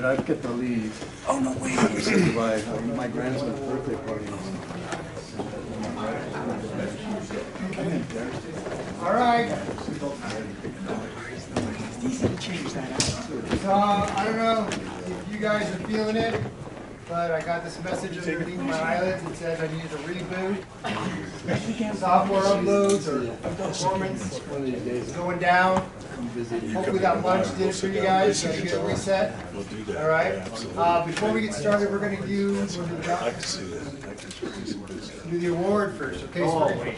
right, I've got to leave. Oh, no, wait. By my grandson's birthday party. All right. It's easy to change that out. So I don't know if you guys are feeling it, but I got this message underneath my eyelids that says I needed a reboot. Software uploads or performance is going down. Hopefully that lunch did it for you guys, so you get a reset. All right. Before we get started, we're going to do the award first. Okay. Oh, wait.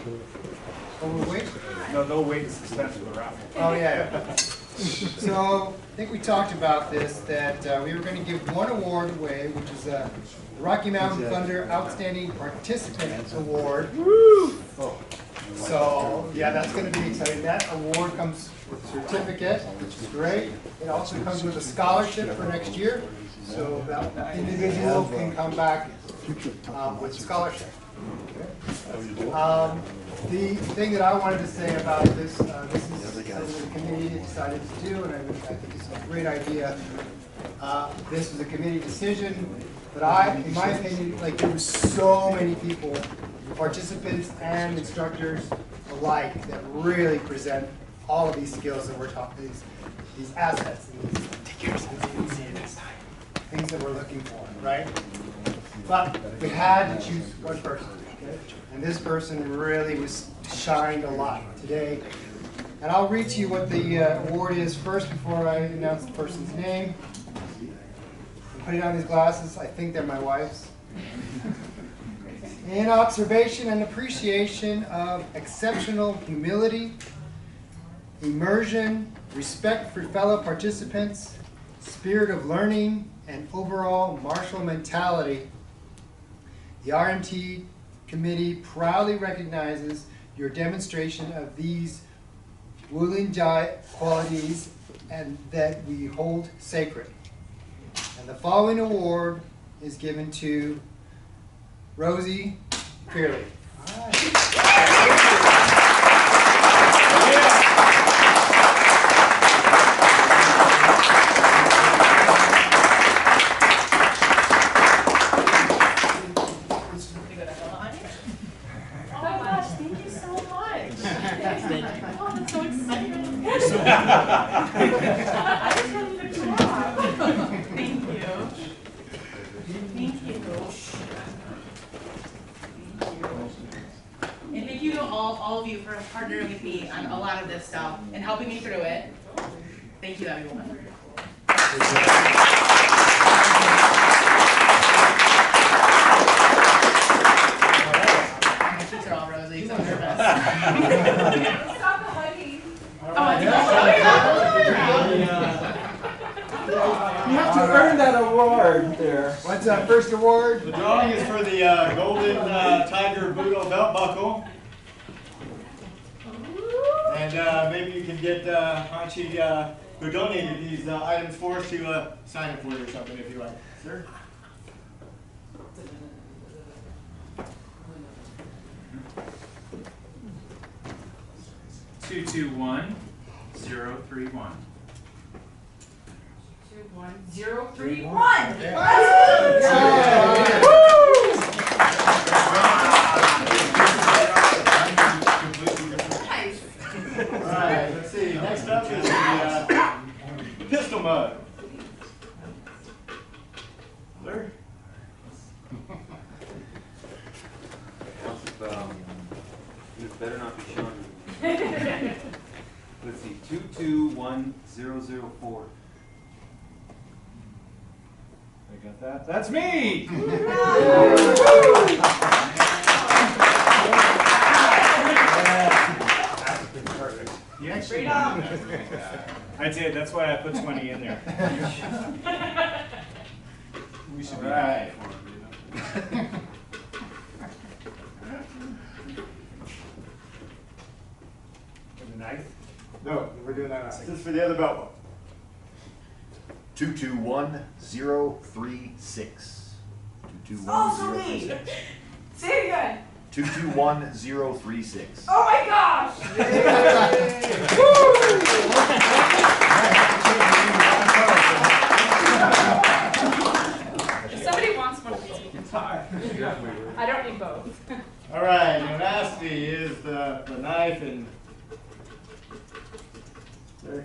Oh, we'll wait. No, they'll wait to suspense for the raffle. Oh yeah. So I think we talked about this, that we were going to give one award away, which is the Rocky Mountain Thunder Outstanding Participant Award. Woo! So yeah, that's going to be exciting. That award comes with a certificate, which is great. It also comes with a scholarship for next year, so that individual can come back with a scholarship. The thing that I wanted to say about this, this is something the committee decided to do, and I think it's a great idea. This was a committee decision, but in my opinion, like there were so many people, participants and instructors alike, that really present all of these skills that we're talking, these assets, and these things that we're looking for, right? But we had to choose one person. And this person really shined a lot today. And I'll read to you what the award is first before I announce the person's name. I'm putting on these glasses. I think they're my wife's. In observation and appreciation of exceptional humility, immersion, respect for fellow participants, spirit of learning, and overall martial mentality, the RMT Committee proudly recognizes your demonstration of these Wulin Jai qualities and that we hold sacred. And the following award is given to Rosie Clearly. All of you for partnering with me on a lot of this stuff and helping me through it. Thank you, everyone. My cheeks are all rosy because I'm nervous. Stop the hugging. You have to earn that award there. What's that first award? The drawing is for the Golden Tiger Budo belt buckle. And maybe you can get Hanchi who donated these items for us to sign it for you or something if you like. Sir? Two 221-031. 21031. Alright, let's see. Next up is the pistol mug. Sir? It better not be Sean. Let's see, 221004. I got that. That's me! I did. That's why I put 20 in there. We should be right. With a knife? No, we're doing that. This is for the other belt buckle. 221036. Oh, so me. Say it again. 221036. Oh my gosh! Woo! Sorry. I don't need both. All right, and lastly is the knife and. There.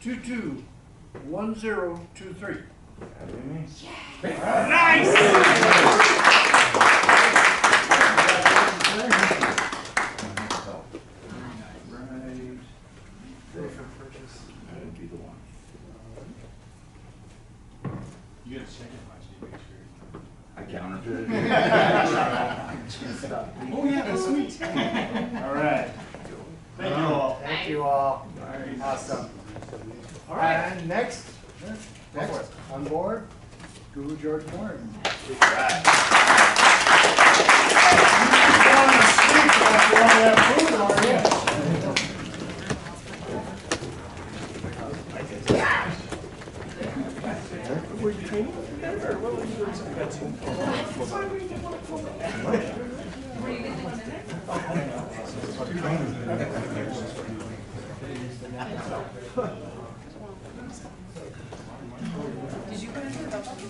221023. That'd be the one. You gotta check it, Machi, make sure. I counted. Oh yeah, that's sweet. All right. Thank you all. Thank you all. Awesome. All right, and next on board, Guru George Morton. Did you put it in the belt buckle?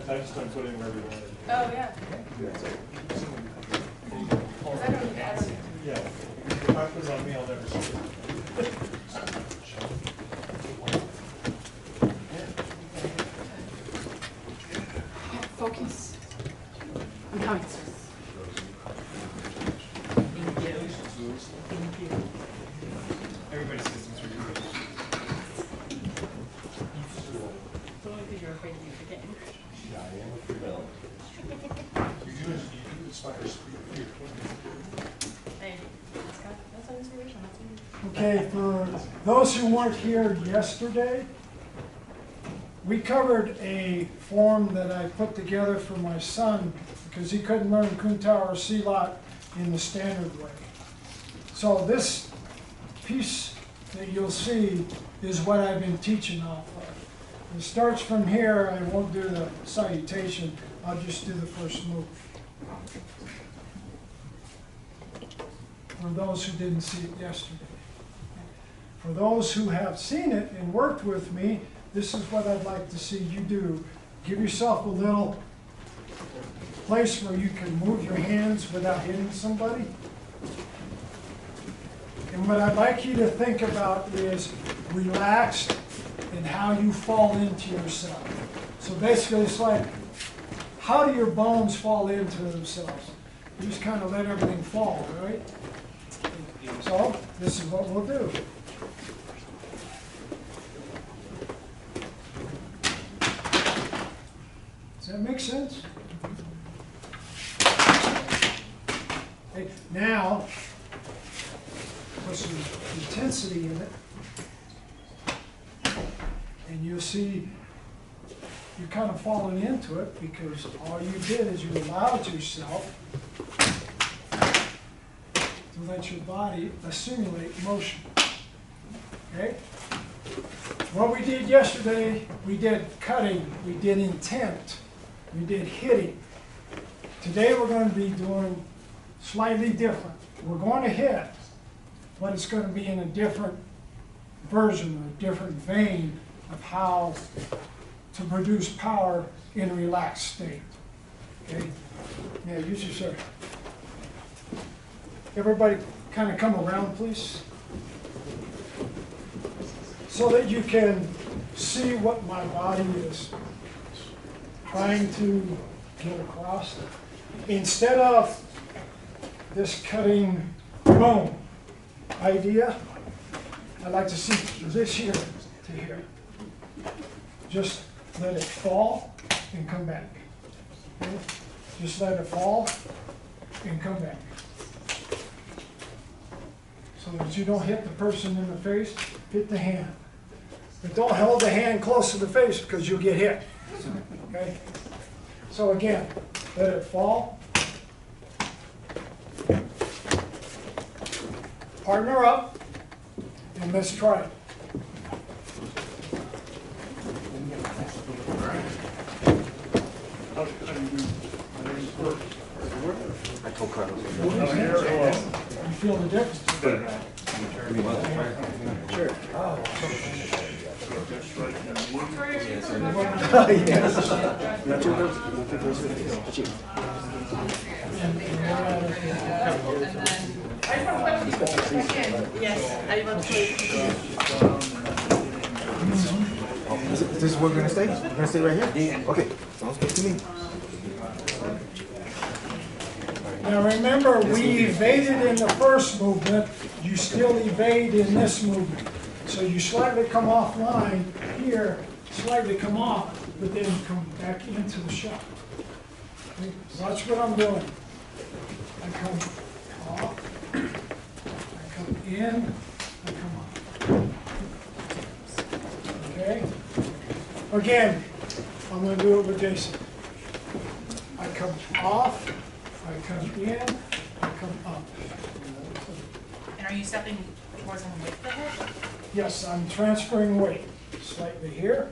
I just don't put it wherever you want it. Oh, yeah. Yeah. If I put it on me, I'll never see it. Focus. I'm coming, sir. Thank you. Thank you. Everybody's systems are good. Only because you're afraid of me forgetting. You do inspire speed. Hey, that's inspiration. Okay, for those who weren't here yesterday, we covered a form that I put together for my son because he couldn't learn Kuntao or Silat in the standard way. So this piece that you'll see is what I've been teaching off of. It starts from here. I won't do the salutation. I'll just do the first move. For those who didn't see it yesterday. For those who have seen it and worked with me, this is what I'd like to see you do. Give yourself a little place where you can move your hands without hitting somebody. And what I'd like you to think about is relaxed and how you fall into yourself. So basically it's like, how do your bones fall into themselves? You just kind of let everything fall, right? So this is what we'll do. Does that make sense? Okay, now, put some intensity in it. And you'll see you're kind of falling into it because all you did is you allowed yourself to let your body assimilate motion. Okay? What we did yesterday, we did cutting, we did intent, we did hitting. Today we're going to be doing slightly different. We're going to hit, but it's going to be in a different version, a different vein of how to produce power in a relaxed state. Okay? Yeah, use your shirt. Everybody kind of come around, please, so that you can see what my body is trying to get across. Instead of this cutting boom idea, I'd like to see this here to here. Just let it fall and come back. Okay? Just let it fall and come back. So that you don't hit the person in the face, hit the hand. But don't hold the hand close to the face because you'll get hit. Okay? So again, let it fall. Partner up, and let's try it. I told Carlos. You feel the difference? Yes, I want to. This is where we're gonna stay? We're gonna stay right here? Okay, sounds good to me. Now remember, we evaded in the first movement, you still evade in this movement. So you slightly come offline here, slightly come off, but then come back into the shot. Okay? Watch what I'm doing. I come off, I come in, I come off. Okay? Again, I'm gonna do it with Jason. I come off, I come in, I come up. And are you stepping towards him with the hip? Yes, I'm transferring weight. Slightly here,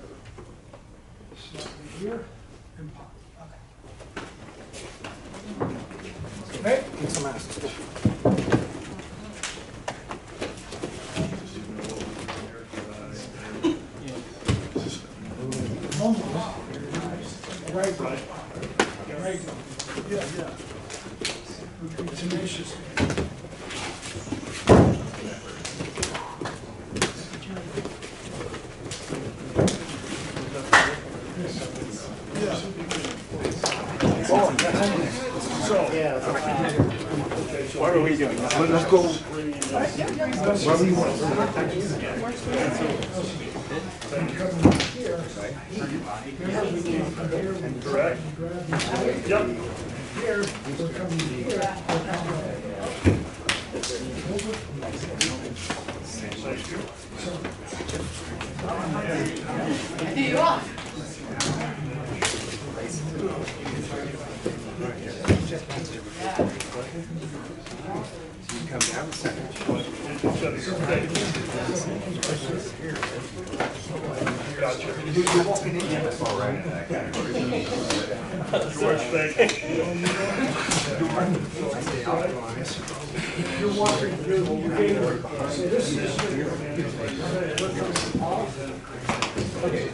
slightly here, and pop. Okay? Get some ass. Right. Right. Yeah. Be tenacious. What are we doing? Let's go. Where we want. Correct. Yep. Here, we're coming here, we're coming I threw you off. You're walking in here, that's all right. George, thank you. You're walking through the gate. So this is. Okay,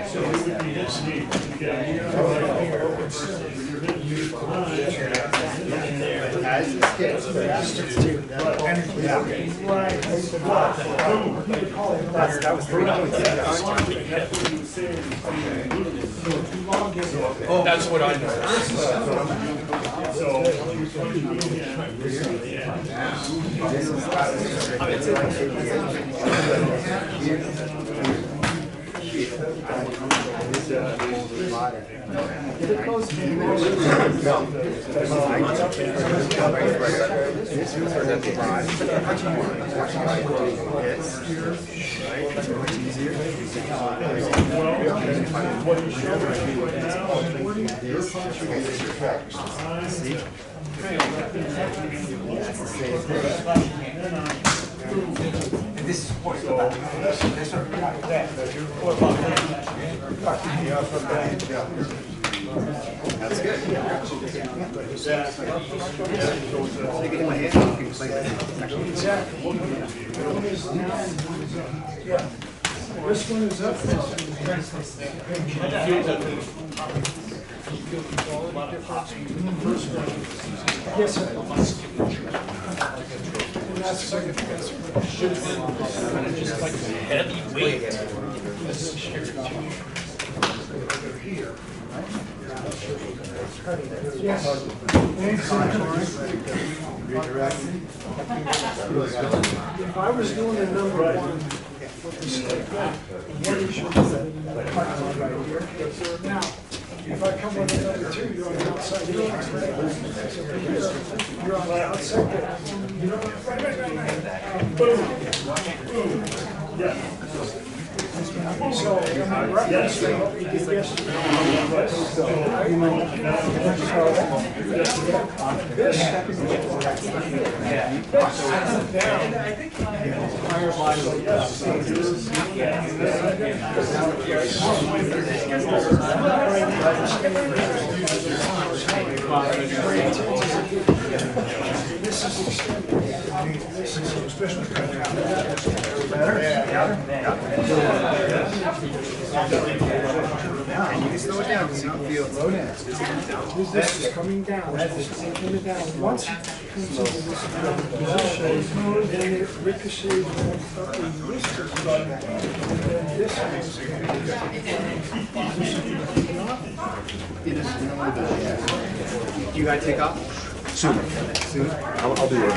so we would be this deep. That's what I know. That's good. This one is up. Yes, sir. And that's Heavy weight. yes. If I was doing a number one, what is your right here? Now, if I come with a number two, you're on the outside. So here, you're on the outside there. You don't boom. Yeah. So, in reference to what we did yesterday, this down. This is extended. This is especially And you can slow it down because you can feel it slow down. This is coming down. This is coming down. Once it comes into this position, then it ricochets and up in this position. And then this Do you gotta take off? Soon. Soon? I'll do it.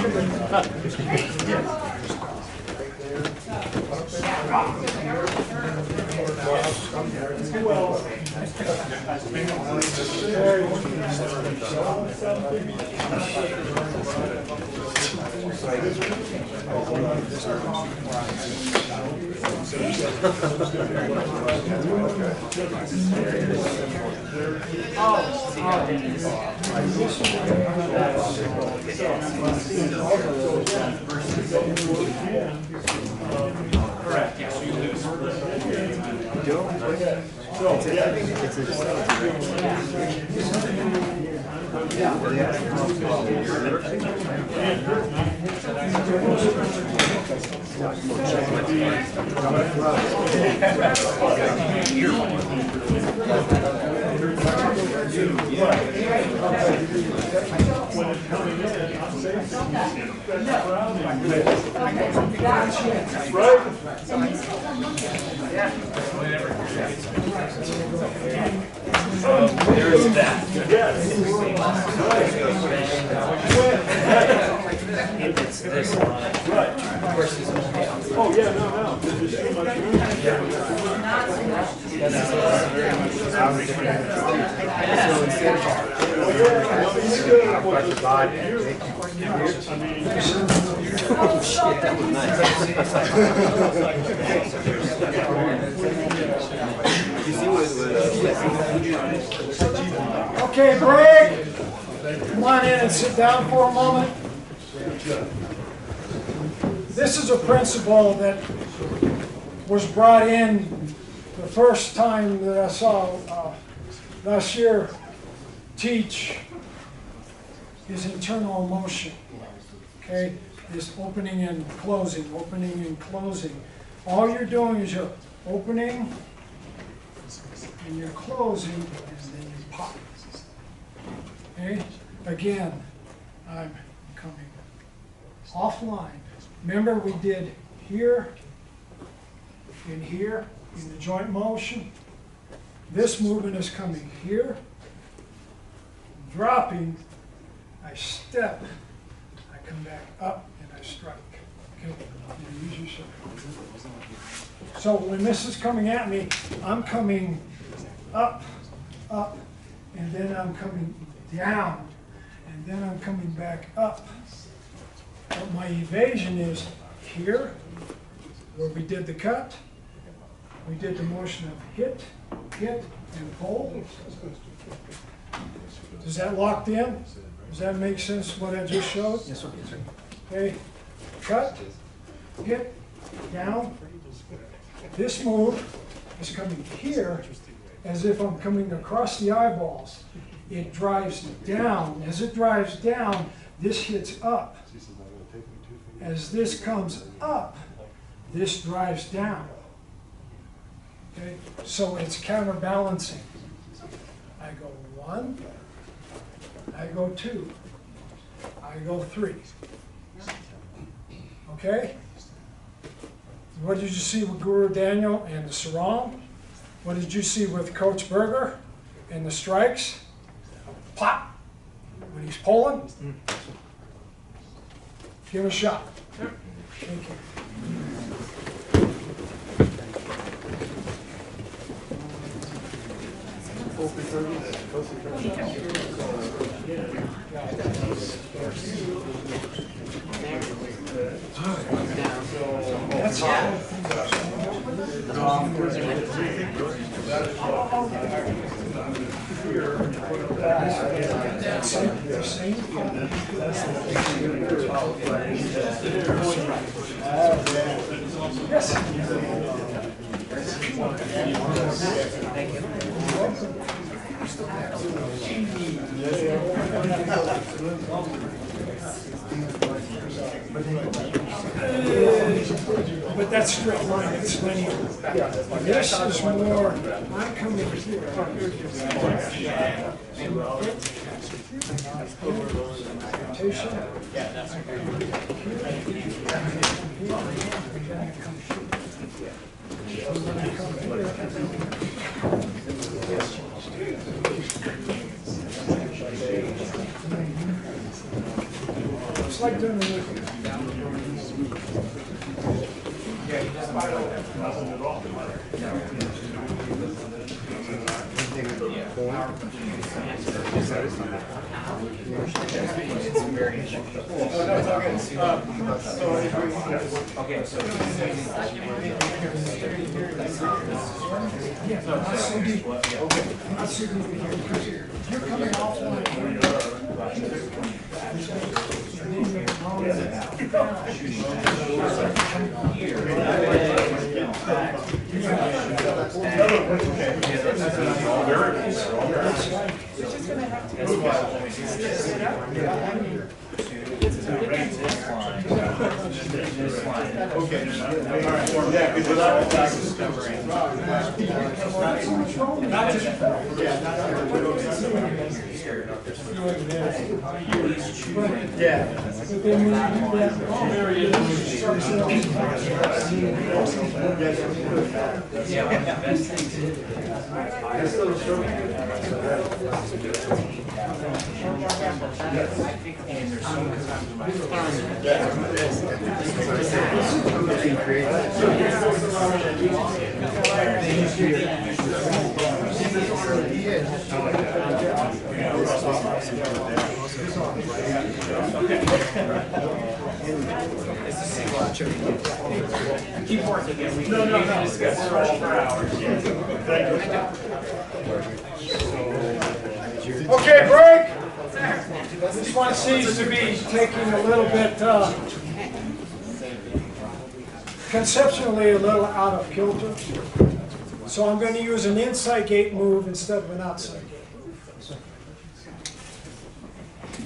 Correct, yes, you lose. There is that. It's this line. Versus Oh, yeah, no. There's too much room. Okay, break. Come on in and sit down for a moment. This is a principle that was brought in the first time that I saw last year teach is internal motion. Okay, this opening and closing, opening and closing. All you're doing is you're opening and you're closing, and then you pop. Okay, again, I'm coming offline. Remember we did here, in here, in the joint motion. This movement is coming here, dropping, I step, I come back up, and I strike. Okay, you use your shoulder. So when this is coming at me, I'm coming up, up, and then I'm coming down, and then I'm coming back up. But my evasion is here, where we did the cut. We did the motion of hit, and pull. Is that locked in? Does that make sense, what I just showed? Yes, sir. Yes, sir. Okay, cut, hit, down. This move is coming here as if I'm coming across the eyeballs. It drives down. As it drives down, this hits up. As this comes up, this drives down. Okay, so it's counterbalancing. I go 1, I go 2, I go 3. Okay? What did you see with Guru Daniel and the sarong? What did you see with Coach Berger and the strikes? Pop! When he's pulling? Give it a shot. Thank you. That's Yes. But that's straight line, it's linear. This is more, I'm coming here. Rotation. It's like doing a loop. You're coming offline. Keep working it. We can discuss it for hours. Okay, break. This one seems to be taking a little bit, conceptually a little out of kilter. So I'm going to use an inside gate move instead of an outside gate move.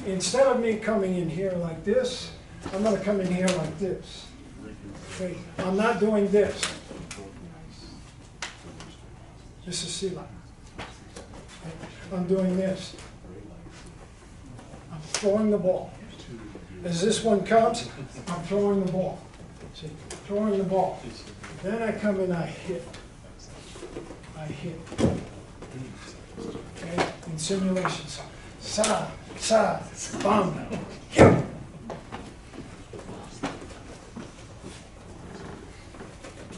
Instead of me coming in here like this, I'm going to come in here like this. Okay, I'm not doing this. This is C-line. I'm doing this. I'm throwing the ball. As this one comes, I'm throwing the ball. See, throwing the ball. Then I come and I hit. I hit. Okay, in simulations. Sa, bam, hit.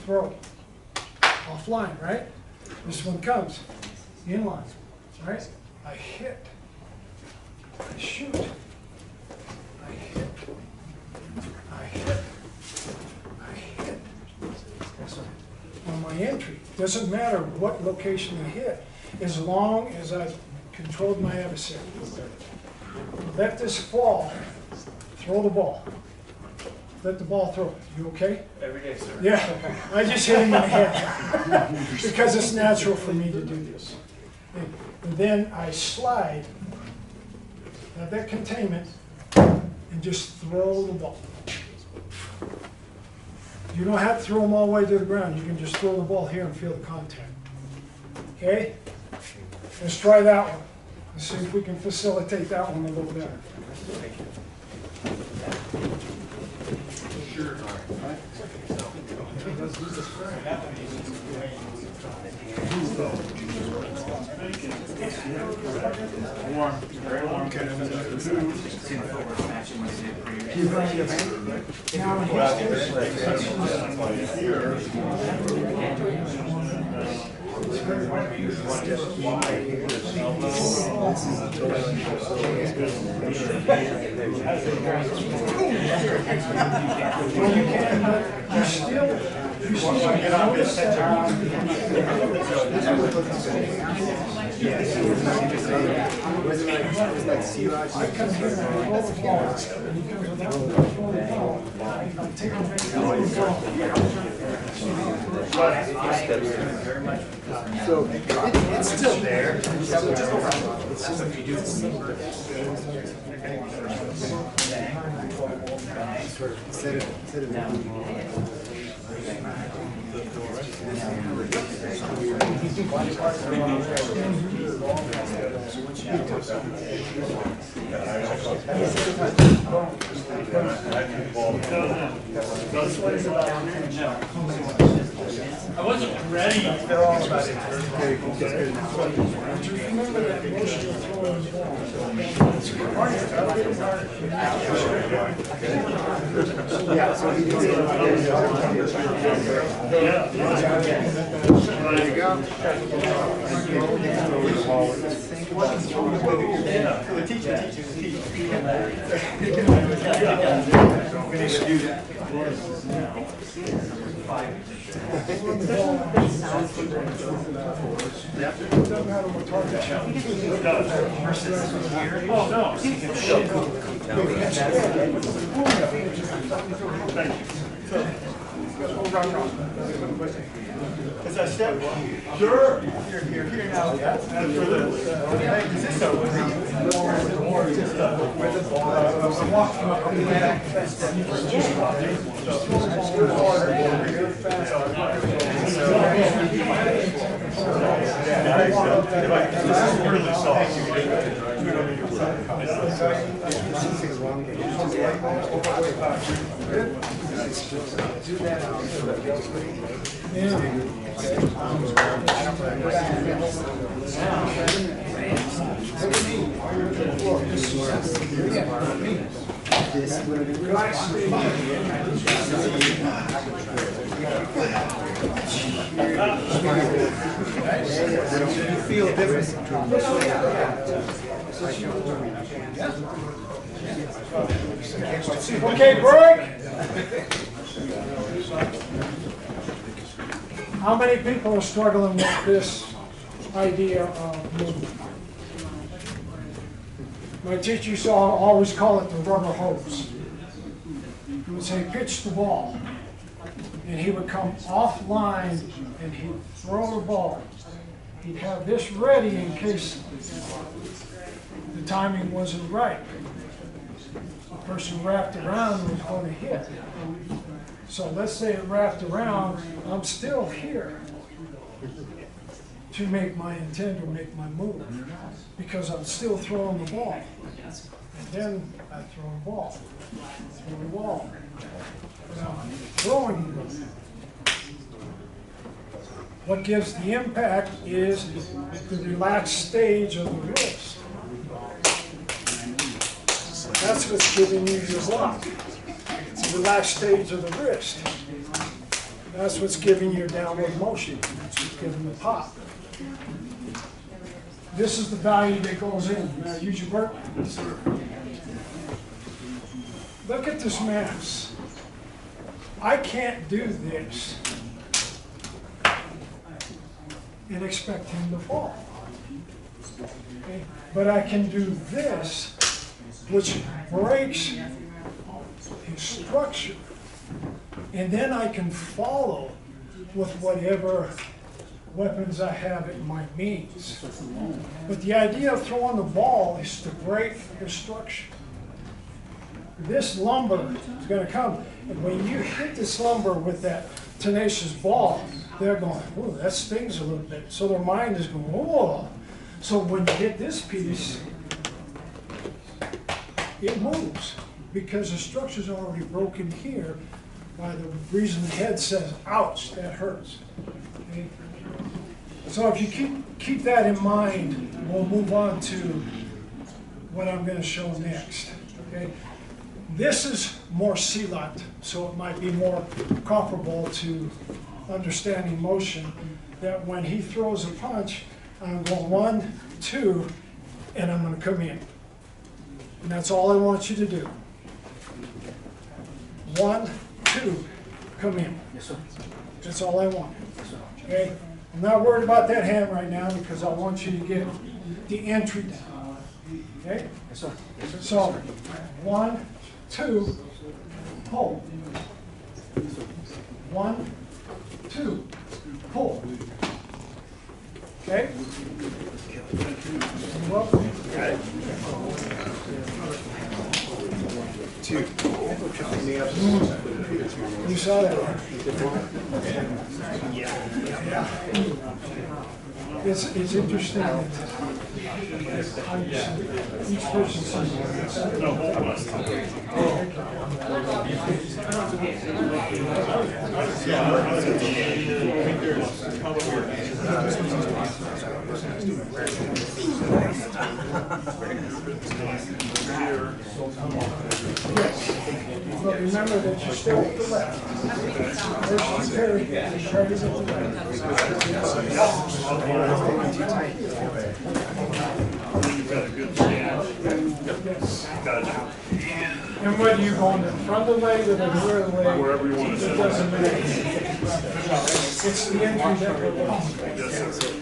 Throw. Offline, right? This one comes. Inline, right? I hit. I shoot. I hit. I hit. I hit. On my entry, doesn't matter what location I hit, as long as I've controlled my adversary. Let this fall. Throw the ball. Let the ball throw it. You okay? Every day, sir. Yeah, I just hit him in the head because it's natural for me to do this. And then I slide, have that containment, and just throw the ball. You don't have to throw them all the way to the ground. You can just throw the ball here and feel the contact. Okay? Let's try that one. Let's see if we can facilitate that one a little better. Warm, very warm. Well, you can, but you still, you see, notice that I come here and I roll the ball, and he comes without throwing the ball. I take him back to the ball. So it's still there. It's just if you do instead of I wasn't ready. they're all about it. Remember that motion of throwing the ball. Yeah, so he did there you go. The teacher teaches the Doesn't matter what target Oh, no. Is that step? Sure. Here now. And for this. Is this Really soft. You feel different. Okay, break. How many people are struggling with this idea of movement? My teacher used to always call it the rubber hose. He would say, pitch the ball. And he would come offline and he'd throw the ball. He'd have this ready in case the timing wasn't right. The person wrapped around was going to hit. So let's say it wrapped around, I'm still here to make my intent or make my move because I'm still throwing the ball. And then I throw the ball, throw the ball. Now, throwing the ball. What gives the impact is the relaxed stage of the wrist. That's what's giving you your block. It's the relaxed stage of the wrist. That's what's giving you your downward motion. That's what's giving the pop. This is the value that goes in. Now use your work. Look at this mass. I can't do this and expect him to fall. Okay? But I can do this, which breaks his structure. And then I can follow with whatever weapons I have at my means. But the idea of throwing the ball is to break his structure. This lumber is going to come. And when you hit this lumber with that tenacious ball, they're going, oh, that stings a little bit. So their mind is going, whoa. So when you hit this piece, it moves because the structure's already broken here by the reason the head says, ouch, that hurts. Okay? So if you keep that in mind, we'll move on to what I'm going to show next. Okay? This is more silat, so it might be more comparable to understanding motion, that when he throws a punch, I'm going 1, 2, and I'm going to come in. And that's all I want you to do. 1, 2, come in. Yes, sir. That's all I want. Okay? I'm not worried about that hand right now because I want you to get the entry down. Okay? Yes, sir. Yes, sir. So, 1, 2, pull. 1, 2, pull. Okay? You're welcome. You saw that, right? Yeah. It's interesting that how you see each person sees it. No, hold on. Yes. But remember that you're still at the left. First carry, carries at the Gotcha. And whether you go on the front of the leg or the rear of the leg, Wherever you want to it sit. doesn't matter. It's the entry that we're looking for. Yes, sir.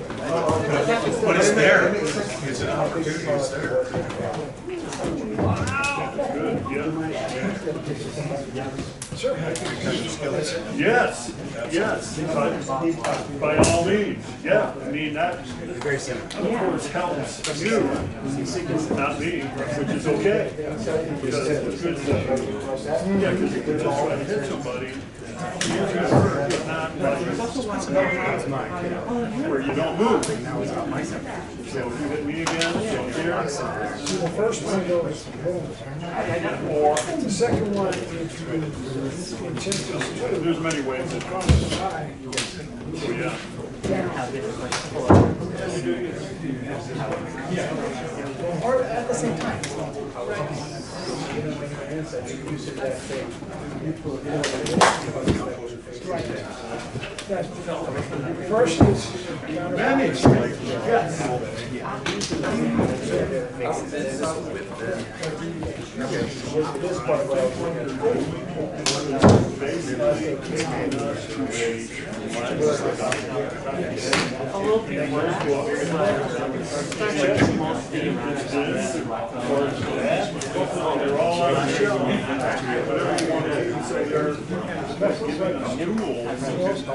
But it's there. It's an opportunity. It's there. Good, yeah. Sure. Yes, yes, by all means, yeah, I mean, that, of course, helps you, not me, which is okay. Because it's good to, yeah, because you can just try to hit somebody, you get hurt, but not where you don't move. So if you hit me again, so here, So the first one goes boom. or, The second one is intensive there's many ways that, high. oh, yeah. Or at the same time. First is Manage. They're all on the show. Whatever you want to say, they're giving us tools to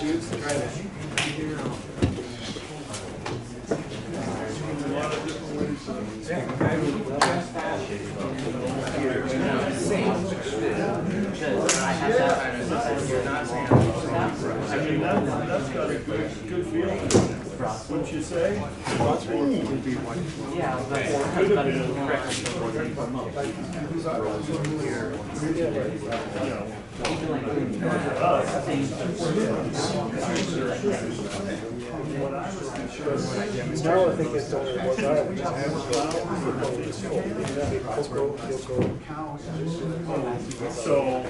use. I mean, that's got a good feeling. Wouldn't you say? Yeah, but Could have been. Now I think it's only one guy. We just have So,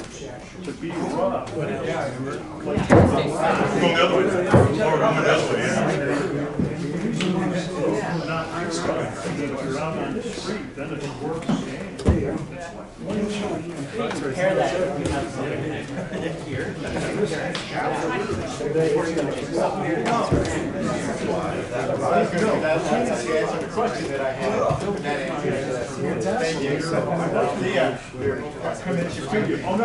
to be rough. Going the other way. Or going the other way, yeah. Not rough. If you're out on the street, then it's a worse game. Compare that here. That's the answer to the question that I had. That answer. Thank you. Oh,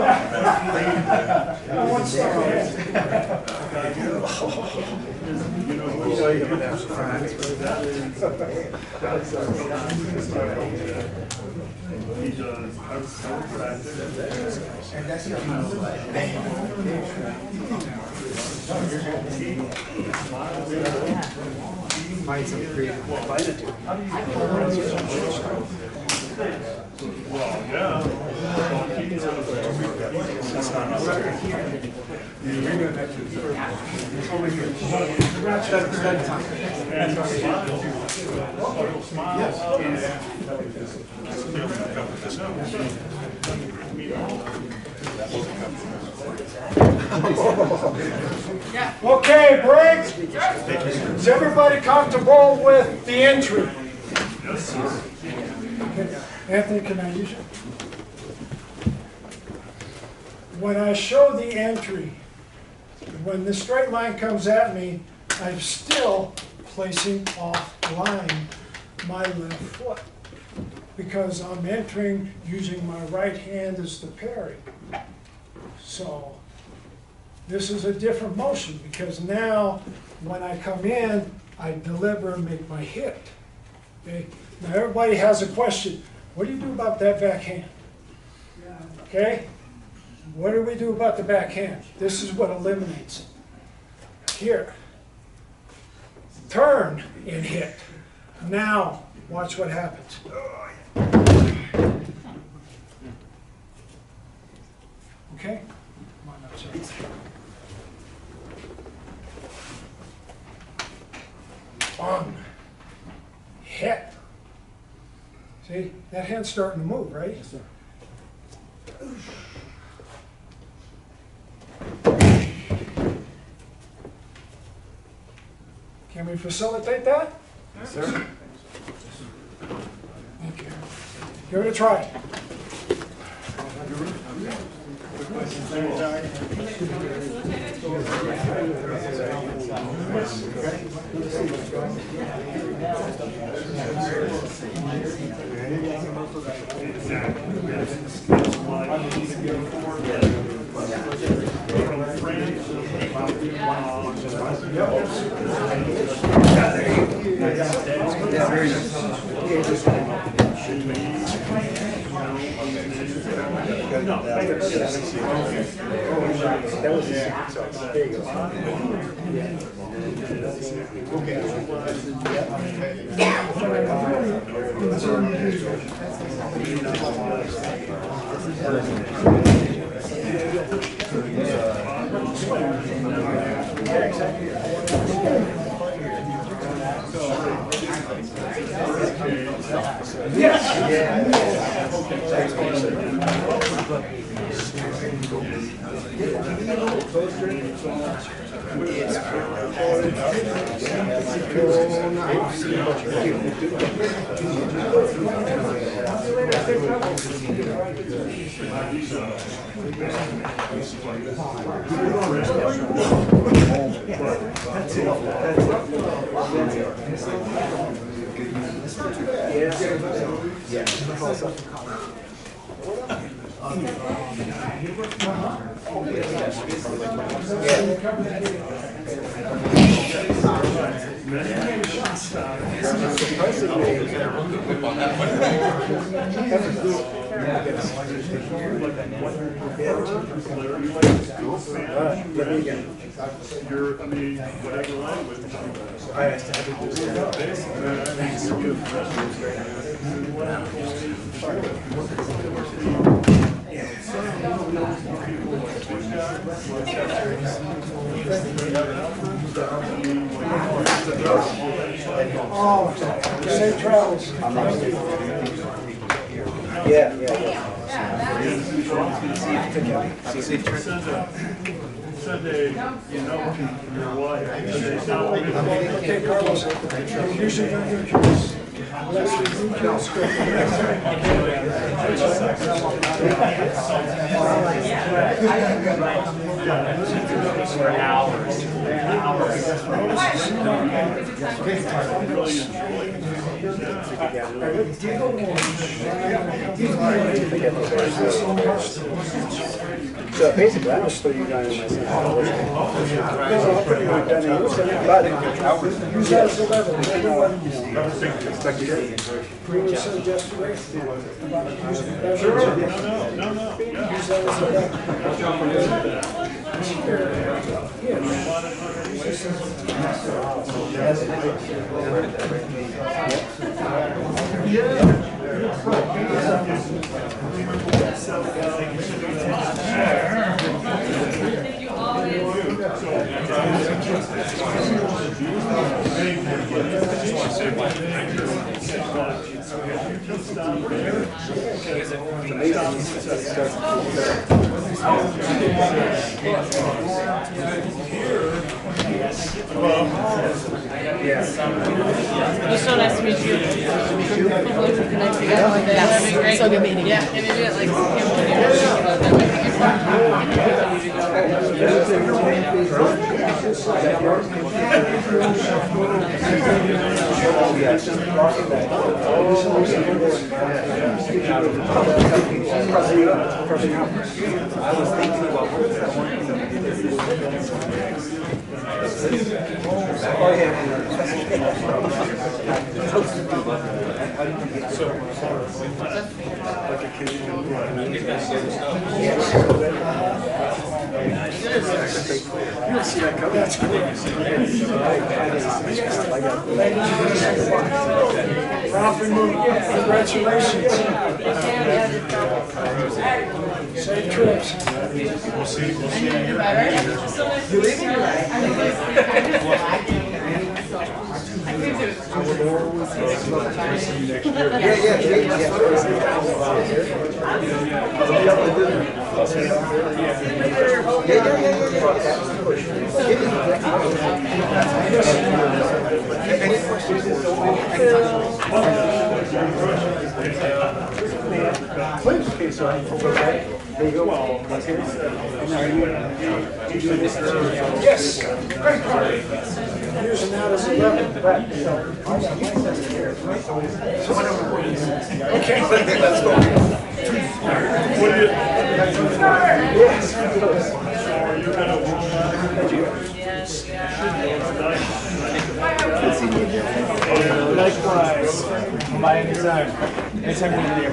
He's a Find some creative. well, yeah. Okay, break. Is everybody comfortable with the entry? Anthony, can I use it? When I show the entry, when the straight line comes at me, I'm still placing off-line my left foot because I'm entering using my right hand as the parry. So this is a different motion because now when I come in, I deliver and make my hit. Okay? Now everybody has a question. What do you do about that backhand? Okay? What do we do about the backhand? This is what eliminates it. Here. Turn and hit. Now, watch what happens. Okay? Come on up, sir. Bang. Hit. See, that hand's starting to move, right? Yes, sir. Can we facilitate that? Yes, sir. Thank you. Give it a try. You're, I mean, whatever language. Oh, safe travels. Send a note to your wife. Okay, Carlos, you're usually very good. So basically, I just threw you guys in my Use that as a level. We were said yesterday about using measurements. No. Use that as a It's so nice to meet you. Hopefully we can connect again one day. That'd be great. So good meeting you. Yeah, and maybe at like congratulations. Safe trips. You leaving? Okay, so there you go. Yes, great car. Using that as a level. Okay. Let's go. What do you? Yes. Likewise. By anytime. Anytime you're in the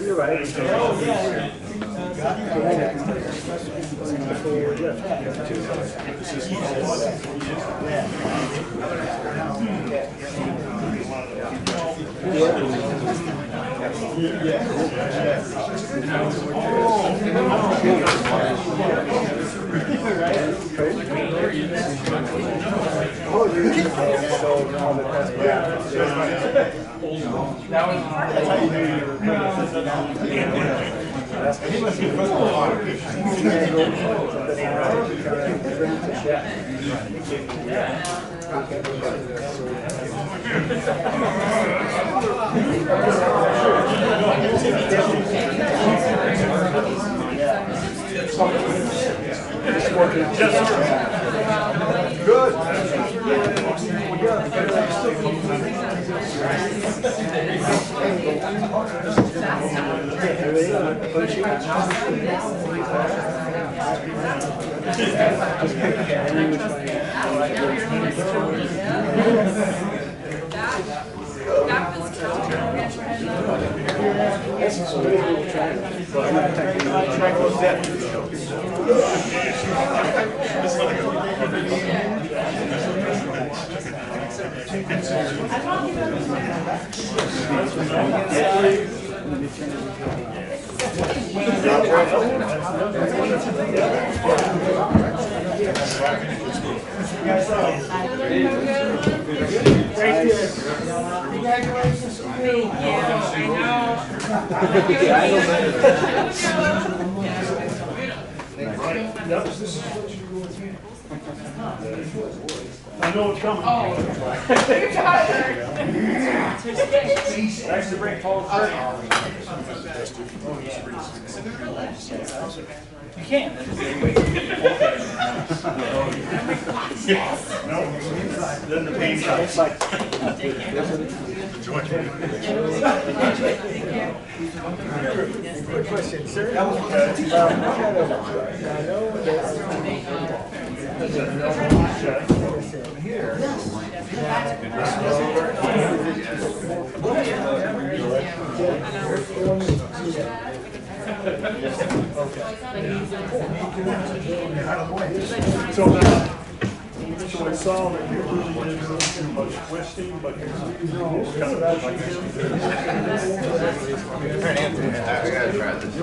You're right. Congratulations. This is what you do with me. I know it's coming. Nice to bring Paul shirt. You can. No, then the pain comes. Quick question, sir. So I saw that you really didn't do too much twisting, but you're kind of like him. I gotta try this.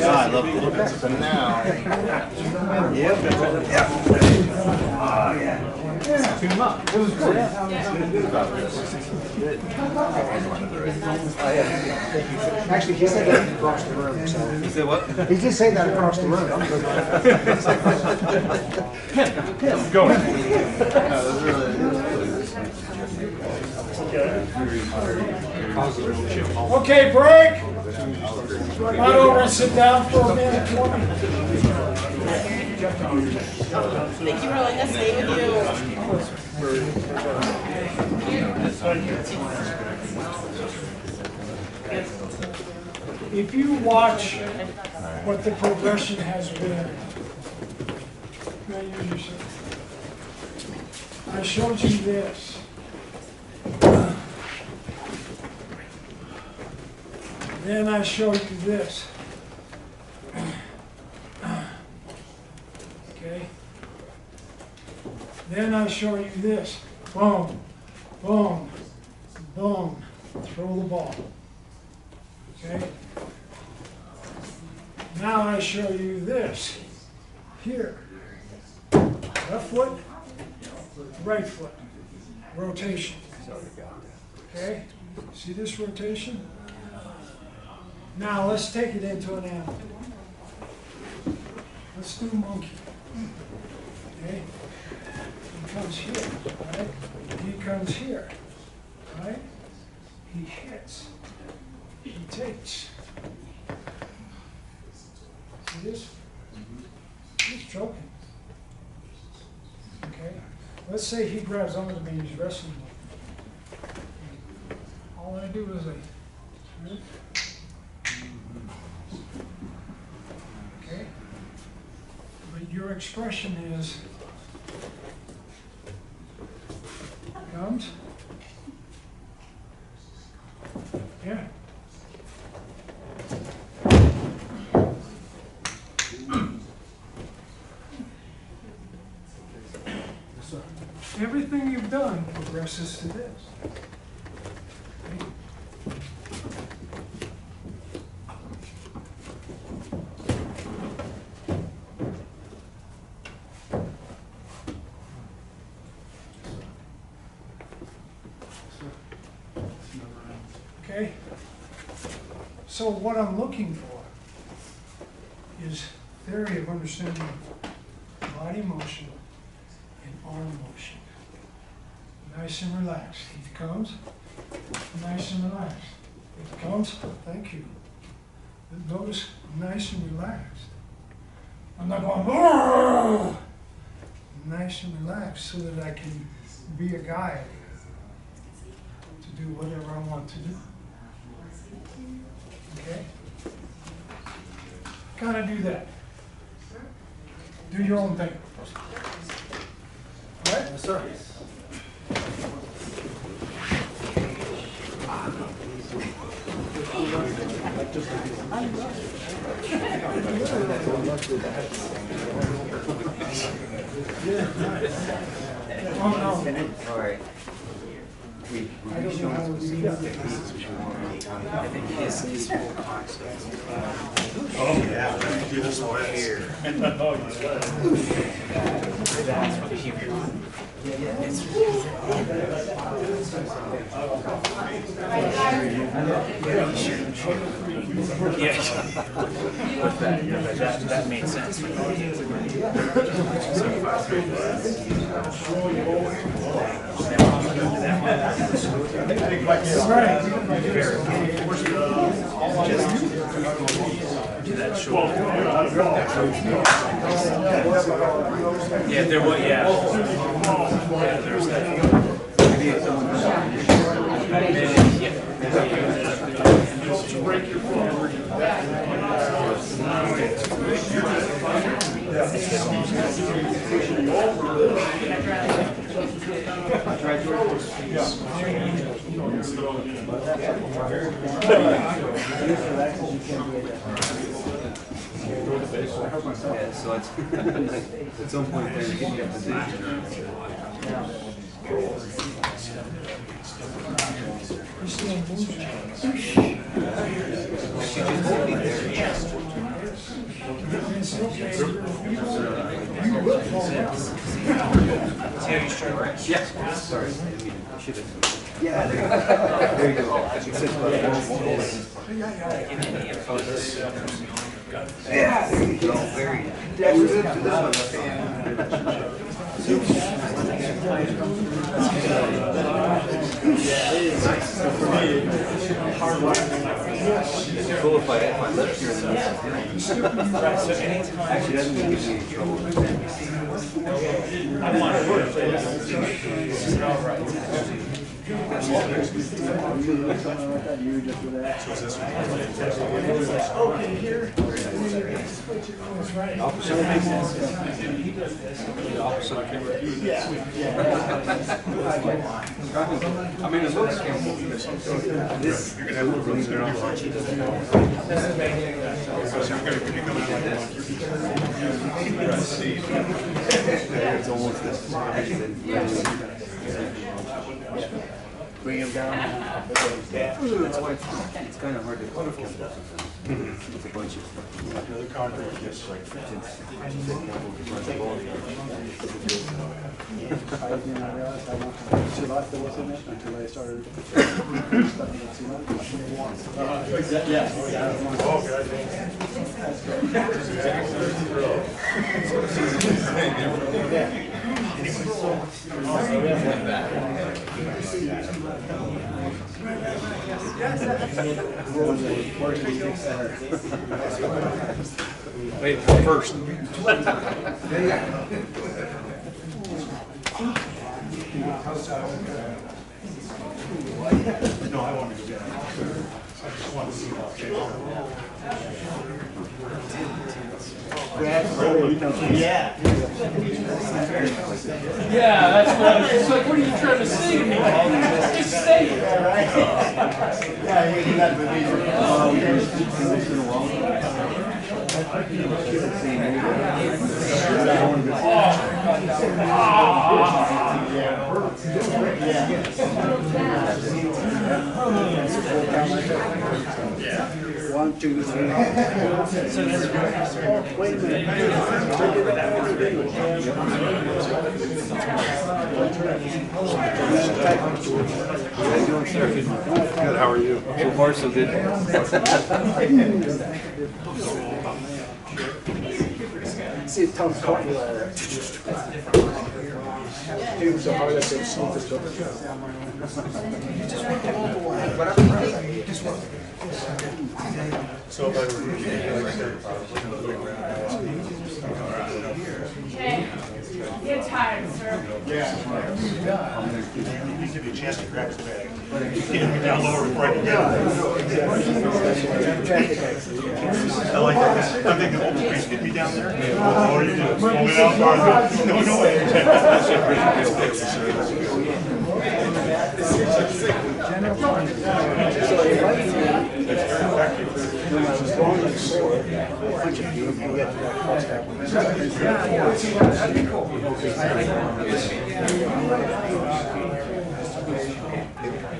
I love the look of it. So now. Tune him up. It was good. Actually, he said that across the room. So. You say what? He just said that across the room. Go. Okay, break. Run over and sit down for a minute. Thank you for letting us stay with If you watch what the progression has been, I showed you this. Then I show you this. Okay? Then I show you this. Boom, boom, boom. Throw the ball. Okay? Now I show you this. Here. Left foot, right foot. Rotation. Okay? See this rotation? Now let's take it into an animal. Let's do monkey. Okay? He comes here, right? He comes here, right? He hits. He takes. See this? He's choking. Okay? Let's say he grabs onto me and he's wrestling with me. All I do is right? Okay? But your expression is comes. Yeah. Everything you've done progresses to this. Okay? So what I'm looking for is theory of understanding body motion and arm motion. Nice and relaxed. He comes, nice and relaxed. He comes, thank you. But notice, nice and relaxed. I'm not going, "Argh!" Nice and relaxed so that I can be a guide to do whatever I want to do. Okay? Kind of do that. Do your own thing. All right? Yes, sir. Oh, no. All right. I don't know how we do that. I think his full concept. Oh, yeah, do this one here. Oh, That's what he really. It's that made sense. Yeah, there was, yeah. Yeah, there's that. Yeah, so it's at some point they're getting a position. Yeah. Sorry. Yeah, there you go. Yeah, there you go. Very cool if I left here and actually doesn't give me any trouble. Okay, here. I mean, it looks this. It's almost this. Bring him down. That's why it's kind of hard to focus. It's a bunch of Another contract, yes. I didn't realize how much life there was in it until I started studying it too much. Wait, first. No, I want to go down. I just want to see how it came out. Yeah. Yeah, that's what I was just like, what are you trying to say to me? Just say it. Yeah, you can have One, two, three. Wait a Good, how are you? So far, so good. See a ton of coffee there. It was so hard that they smoked this up. So if I were Okay. Get tired, sir. He give you a chance to grab his bag. You can't get down lower before I can get him. I like that. I'm thinking, oh, please get me down there. Oh, you do. Oh, without guard. No, no way. So if I when I was going like sore, a bunch of people, we had to cross that one. That'd be cool.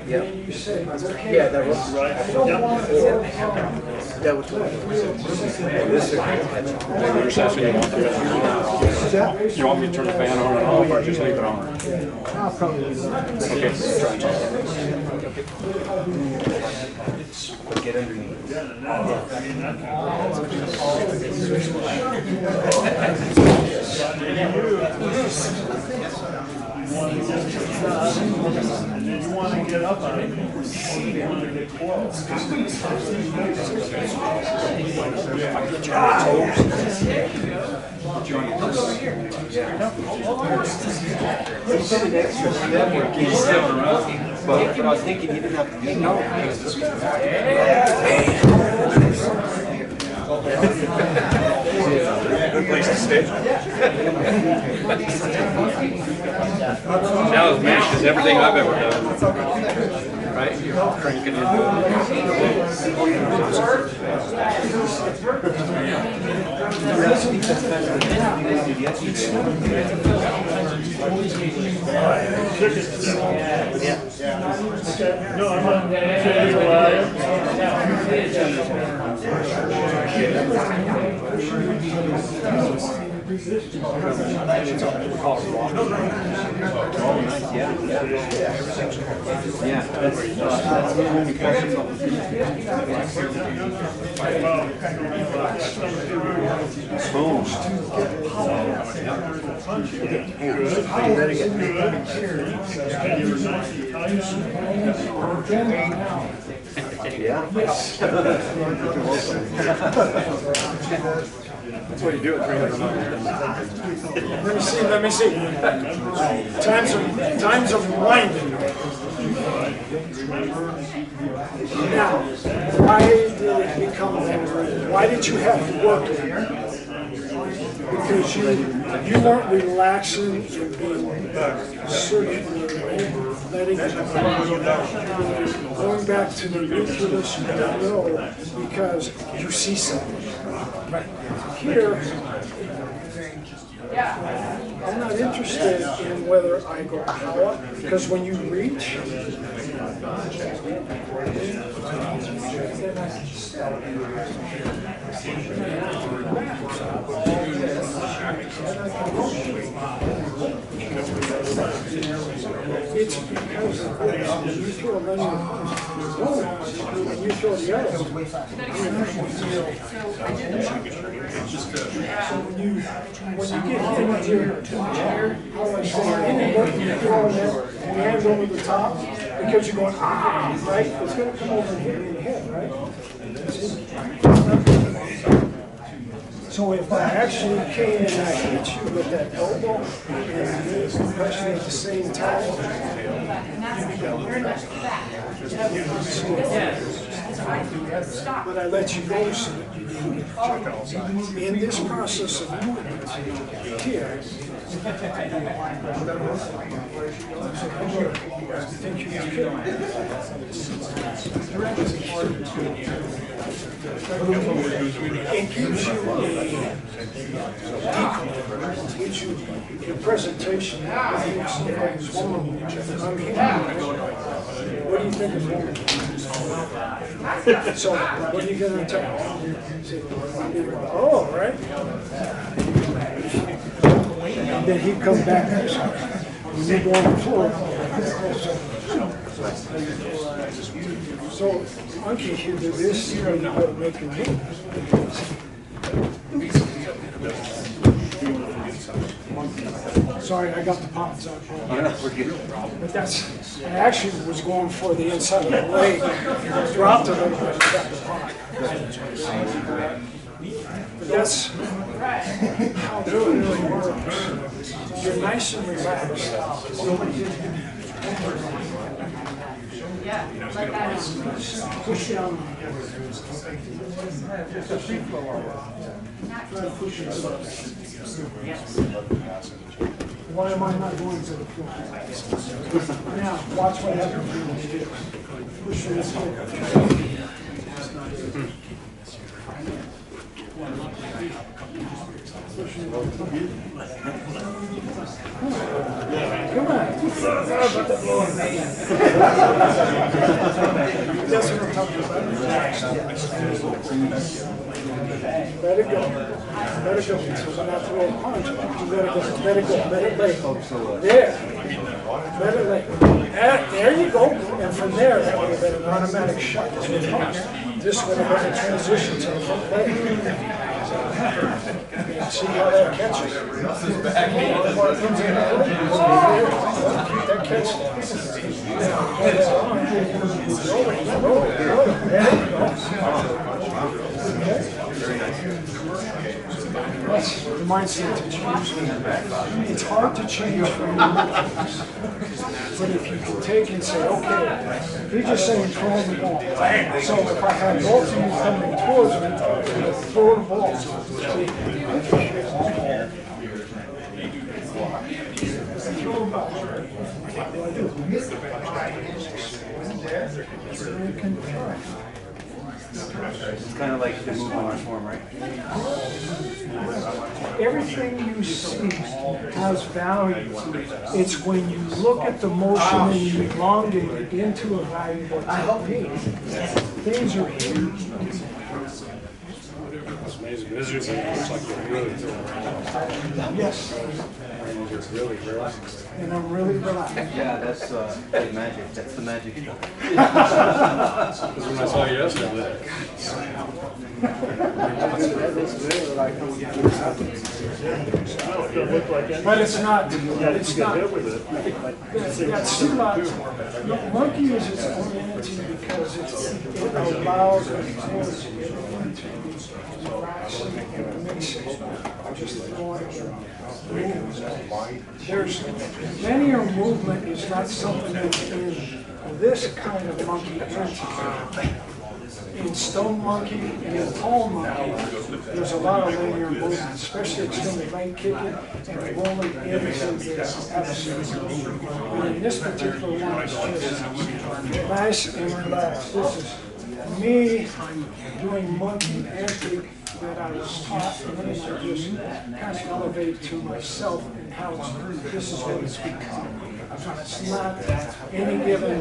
Yeah. You say, okay. Yeah, that was Right. I don't want to. that was what You want me to turn the fan on and off or just leave it on? I'll probably Okay. Get underneath. And then you want to get up on it. You want to get close. But I was thinking you didn't have to do Good place to stay. That was mashed as everything I've ever done. Right? You're cranking into No, I'm not saying you're lying. That's what you do at 300 Let me see. Times are winding. Now, why did it become that? Why did you have to work there? Because you weren't relaxing and being circular, letting it going back to the nucleus you don't know because you see something. Here, I'm not interested in whether I go power, because when you reach, it's because you throw a money, and you throw the other. When you get into your chair, how I say, you're throwing that hand over the top because you're going, right? It's going to come over and hit you in the head, right? So if I actually came and I hit you with that elbow and this compression at the same time, but I let you go so that you didn't get hurt. In this process of movement here, it gives you it gives you your presentation. What do you think is wrong? So, what are you going to tell? Oh, right. And then he'd come back and you go on the floor. So, Unky can do this, you know, to make your move. Sorry, I got the pots out. But that's, I actually was going for the inside of the leg, dropped a little bit and got the pot. But that's how it really works. You're nice and relaxed. Push down. Why am I not going to the floor? Now, watch what happens when you do. Push this way. Come on. That's what I'm talking about. Let it go. Let it go. So when I throw a punch, you let it go. Let it go. Let it lay. There. Let it lay. There you go. And from there, that would have been an automatic shot. This would have been a transition to the front leg. See how that catches. That catch. That's the mindset to change. It's hard to change from your methods. But if you can take and say, okay, you're just saying throw the ball. So if I have both of you coming towards me, throw the ball. It's kind of like the movement reform, right? Everything you see has value. It's when you look at the motion and you elongate it into a valuable technique. Things are huge. It's amazing. Visually, it looks like you're really throwing around. Yes. And you're really relaxed. And I'm really relaxed. Yeah, that's the magic. That's the magic stuff. Because when I saw you yesterday, but it's not. It's not. That's Silat. Monkey is its own entity because it allows us to there's linear movement is not something that's in this kind of monkey entity. In stone monkey and in tall monkey, there's a lot of linear movement, especially extended leg kicking and rolling into this absence. And in this particular one, it's just nice and relaxed. This is me doing monkey antic that I was taught, and then I just kind of elevate to myself and how this is what it's become. It's not any given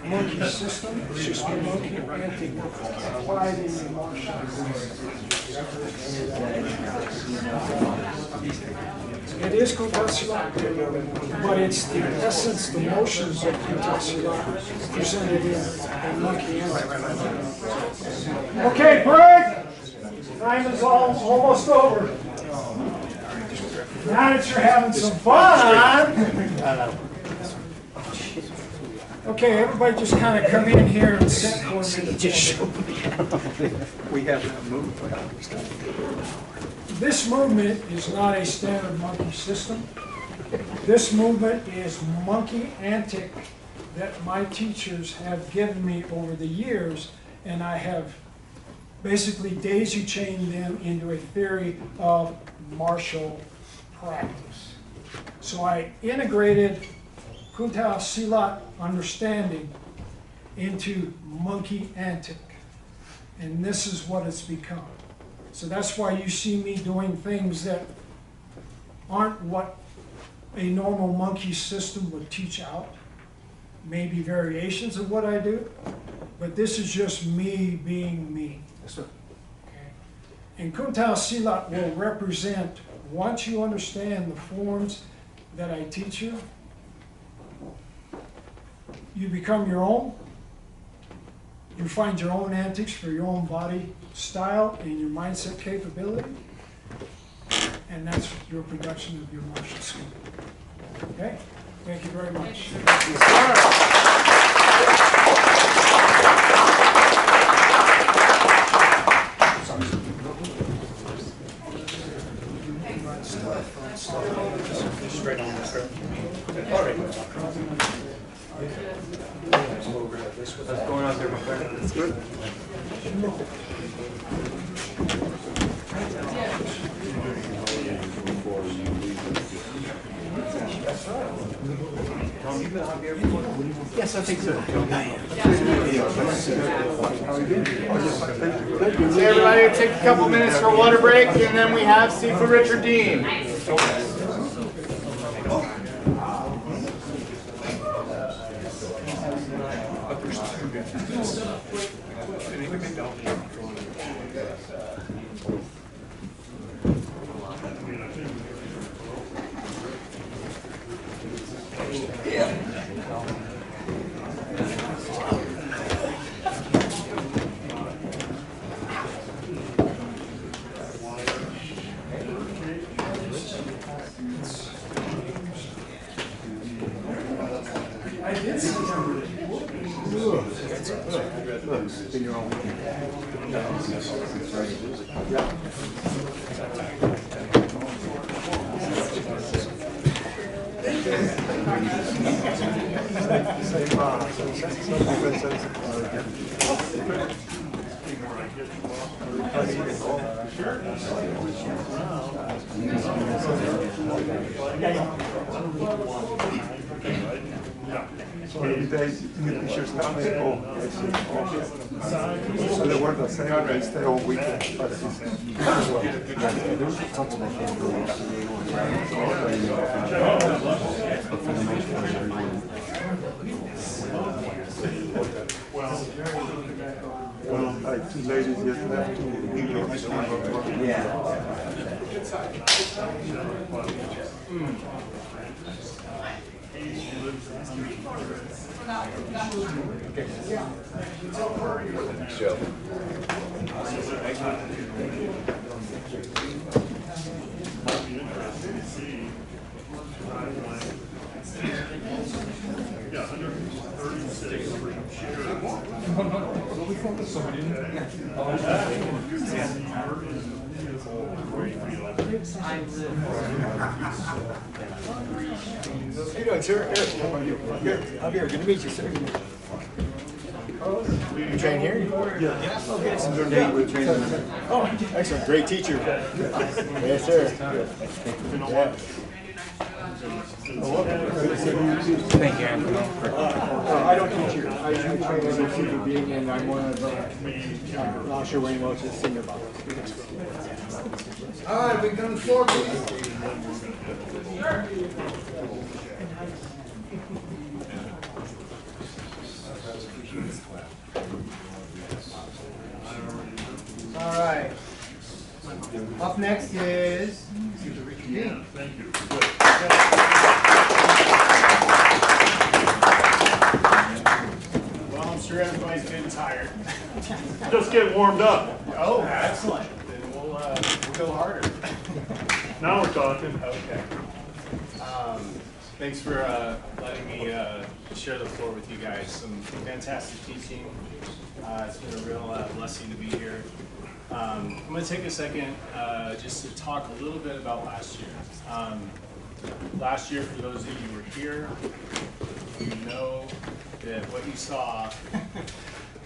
monkey system, it's just a monkey antic applied in the martial arts. It is Kuta Silat, but it's the essence, the motions of Kuta Silat presented in monkey antic. Okay, break! Time is almost over. Now that you're having some fun. Okay, everybody just kind of come in here and sit for a minute. Just show me. We have moved. This movement is not a standard monkey system. This movement is monkey antic that my teachers have given me over the years, and I have basically daisy chained them into a theory of martial practice. So I integrated Kuta Silat understanding into monkey antic, and this is what it's become. So that's why you see me doing things that aren't what a normal monkey system would teach out. Maybe variations of what I do, but this is just me being me. Okay. And Kuta Silat will represent, once you understand the forms that I teach you, you become your own. You find your own antics for your own body style and your mindset capability. And that's your production of your martial skill. Okay? Thank you very much. straight on the script. What's going on there, my friend? It's good. Tom, you been on here before? Yes, I think so. So everybody take a couple minutes for a water break, and then we have Seafood Richard Dean. Two ladies just left to New York. How you doing, sir? Here, Javier, good to meet you, sir. You train here? Yeah. Oh, good. Oh, excellent. Great teacher. Yes, sir. Yeah. Thank you, Anthony. I don't teach here. I train as a human being, and I'm one of Lasher Wayne Welch's senior bottles. All right, we come forward, please. All right. Up next is Dean. Thank you. Well, I'm sure everybody's getting tired. Just get warmed up. Oh, excellent. Then we'll go harder. Now we're talking. Okay. Thanks for letting me share the floor with you guys. Some fantastic teaching. It's been a real blessing to be here. I'm going to take a second just to talk a little bit about last year. Last year, for those of you who were here, you know that what you saw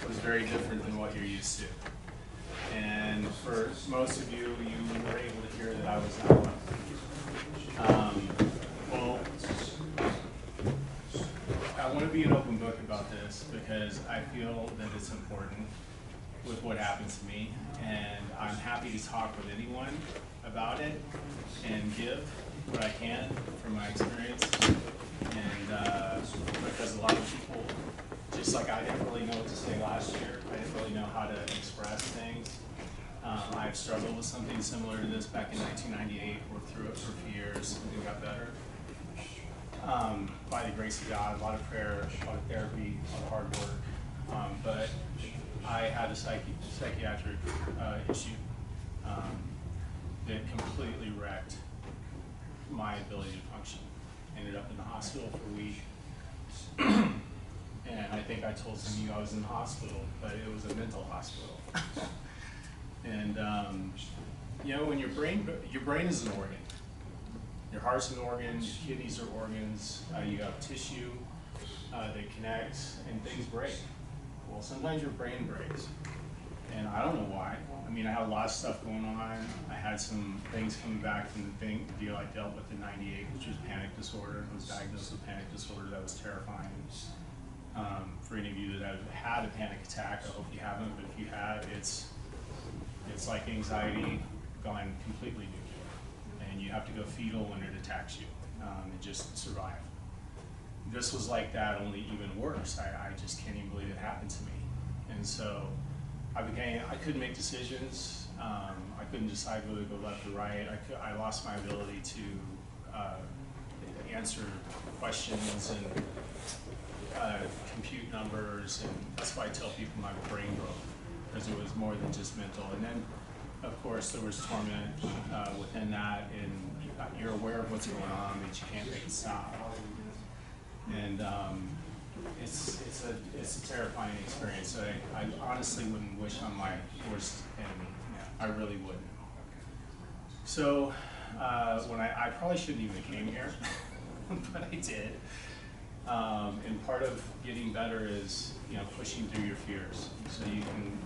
was very different than what you're used to. And for most of you, you were able to hear that I was not one. Well, I want to be an open book about this because I feel that it's important with what happened to me, and I'm happy to talk with anyone about it and give what I can from my experience. And because a lot of people, just like I didn't really know what to say last year, I didn't really know how to express things. I've struggled with something similar to this back in 1998, worked through it for a few years, and it got better. By the grace of God, a lot of prayer, a lot of therapy, a lot of hard work. But I had a psychiatric issue that completely wrecked my ability to function. Ended up in the hospital for a week. And I think I told some of you I was in the hospital, but it was a mental hospital. And you know, when your brain is an organ. Your heart's an organ, your kidneys are organs, you have tissue that connects, and things break. Well, sometimes your brain breaks, and I don't know why. I mean, I had a lot of stuff going on. I had some things coming back from the deal I dealt with in '98, which was panic disorder. I was diagnosed with panic disorder. That was terrifying. For any of you that have had a panic attack, I hope you haven't, but if you have, it's like anxiety gone completely nuclear. And you have to go fetal when it attacks you, and just survive. This was like that, only even worse. I just can't even believe it happened to me. And so I couldn't make decisions. I couldn't decide whether to go left or right. I lost my ability to answer questions and compute numbers, and that's why I tell people my brain broke, because it was more than just mental. And then, of course, there was torment within that, and you're aware of what's going on, but you can't make it stop. And it's a terrifying experience. I honestly wouldn't wish on my worst enemy. I really wouldn't. So when I probably shouldn't even have came here, but I did. And part of getting better is, pushing through your fears. So you can